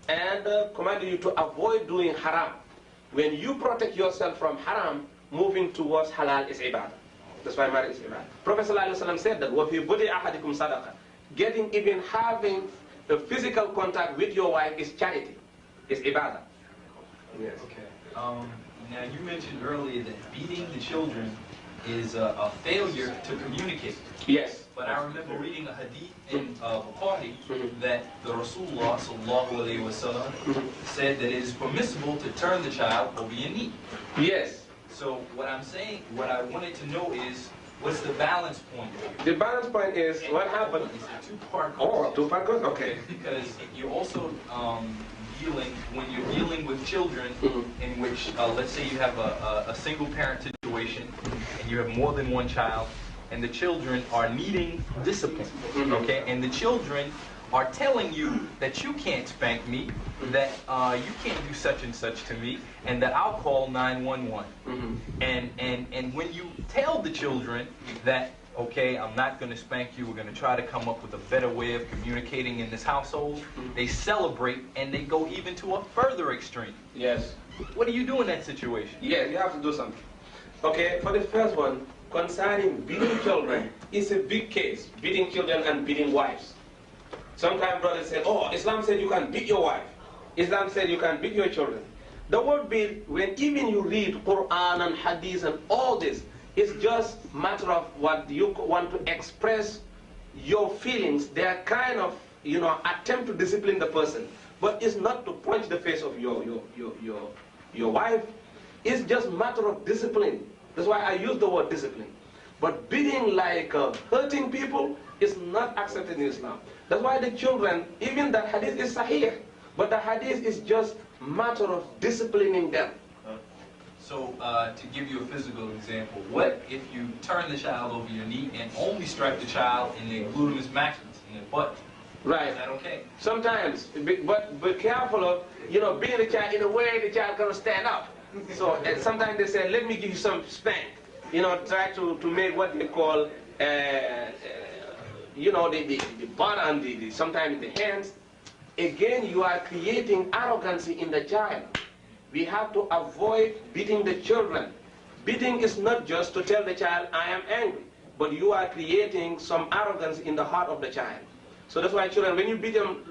and commanded you to avoid doing haram. When you protect yourself from haram, moving towards halal is ibadah. That's why marriage is ibadah. Prophet ﷺ said that وَفِي بُدِعَ أَحَدِكُمْ صَدَقَةً. Even having a physical contact with your wife is charity, is ibadah. Yes. Okay. Now you mentioned earlier that beating the children is a failure to communicate. Yes. But I remember reading a hadith in Bukhari that the Rasulullah sallallahu alaihi wasallam said that it is permissible to turn the child or be in need. Yes. So what I'm saying, what I wanted to know is, what's the balance point? The balance point is what happened. It's a two-part Oh, question. 2 part question? Okay. Because you're also when you're dealing with children in which, let's say you have a single parent situation and you have more than one child, and the children are needing discipline, okay? And the children are telling you that you can't spank me, that you can't do such and such to me, and that I'll call 911. And when you tell the children that, okay, I'm not going to spank you, we're going to try to come up with a better way of communicating in this household, they celebrate and they go even to a further extreme. Yes. What do you do in that situation? Yes, you have to do something. Okay, for the first one, concerning beating children, it's a big case, beating children and beating wives. Sometimes brothers say, oh, Islam said you can beat your wife. Islam said you can beat your children. The word beat, when even you read Quran and Hadith and all this, it's just matter of what you want to express your feelings. They are kind of, attempt to discipline the person. But it's not to punch the face of your wife. It's just matter of discipline. That's why I use the word discipline. But beating like hurting people is not accepted in Islam. That's why the children, even the hadith is sahih, but the hadith is just matter of disciplining them. So to give you a physical example, what if you turn the child over your knee and only strike the child in the gluteus maximus, in the butt? Right. Is that okay? Sometimes, but be careful of, being a child in a way the child cannot stand up. So sometimes they say, let me give you some spank. Try to make what they call, the butt and sometimes the hands. Again, you are creating arrogancy in the child. We have to avoid beating the children. Beating is not just to tell the child, I am angry, but you are creating some arrogance in the heart of the child. So that's why children, when you beat them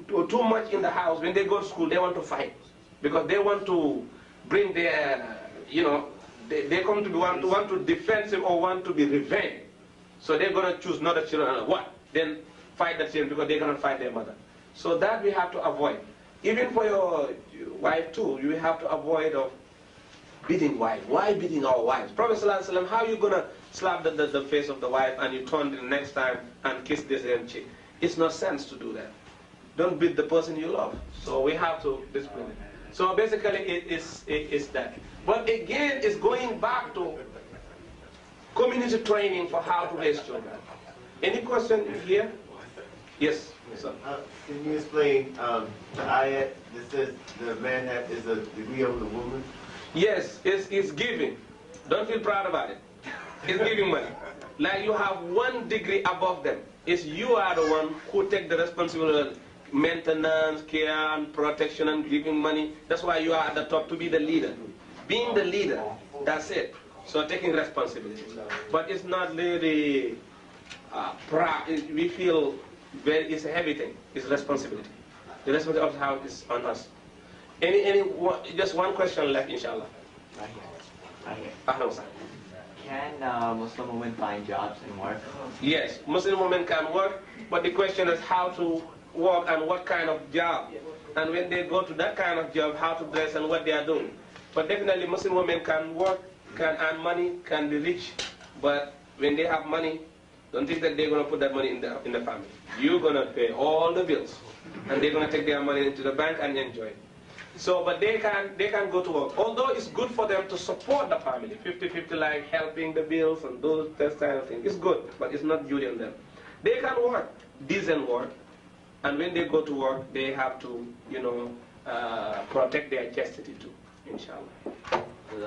too much in the house, when they go to school, they want to fight. Because they want to bring their, they come to want to defensive or want to be revenge. So they're going to choose not the children. What? Then fight the children because they cannot fight their mother. So that we have to avoid. Even for your wife too, you have to avoid of beating wife. Why beating our wives? Prophet ﷺ, how are you going to slap the face of the wife and you turn the next time and kiss the same cheek? It's no sense to do that. Don't beat the person you love. So we have to discipline it. So basically it is that. But again, it's going back to community training for how to raise children. Any question here? Yes. Can you explain the ayat that says the man is a degree over the woman? Yes, it's giving. Don't feel proud about it. It's giving money. Like you have 1 degree above them. It's you are the one who take the responsibility, maintenance, care, and protection, and giving money. That's why you are at the top, to be the leader. Being the leader, that's it. So taking responsibility. But it's not really we feel it's a heavy thing. It's responsibility. The responsibility of how it's on us. Just one question left, inshallah. Can Muslim women find jobs and work? Yes, Muslim women can work, but the question is how to work and what kind of job. And when they go to that kind of job, how to dress and what they are doing. But definitely Muslim women can work, can earn money, can be rich, but when they have money, don't think that they're going to put that money in the family. You're going to pay all the bills, and they're going to take their money into the bank and enjoy it. So, but they can go to work. Although it's good for them to support the family, 50-50, like helping the bills and those that kind of thing. It's good, but it's not duty on them. They can work, decent work, and when they go to work, they have to, protect their chastity too, inshallah.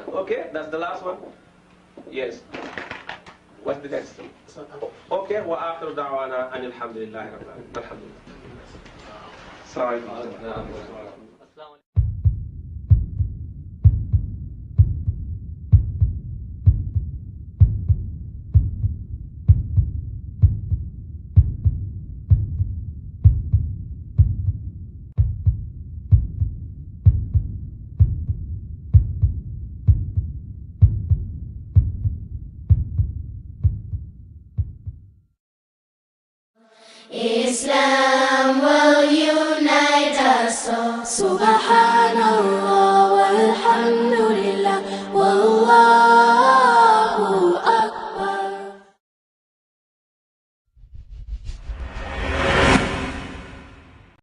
Okay, that's the last one. Yes. What's the next one? Okay, wa akhiru da'wana anil hamdulillahi rabbil alamin. Alhamdulillah. Sorry. Islam will unite us all. Subhanallah walhamdulillah wallah.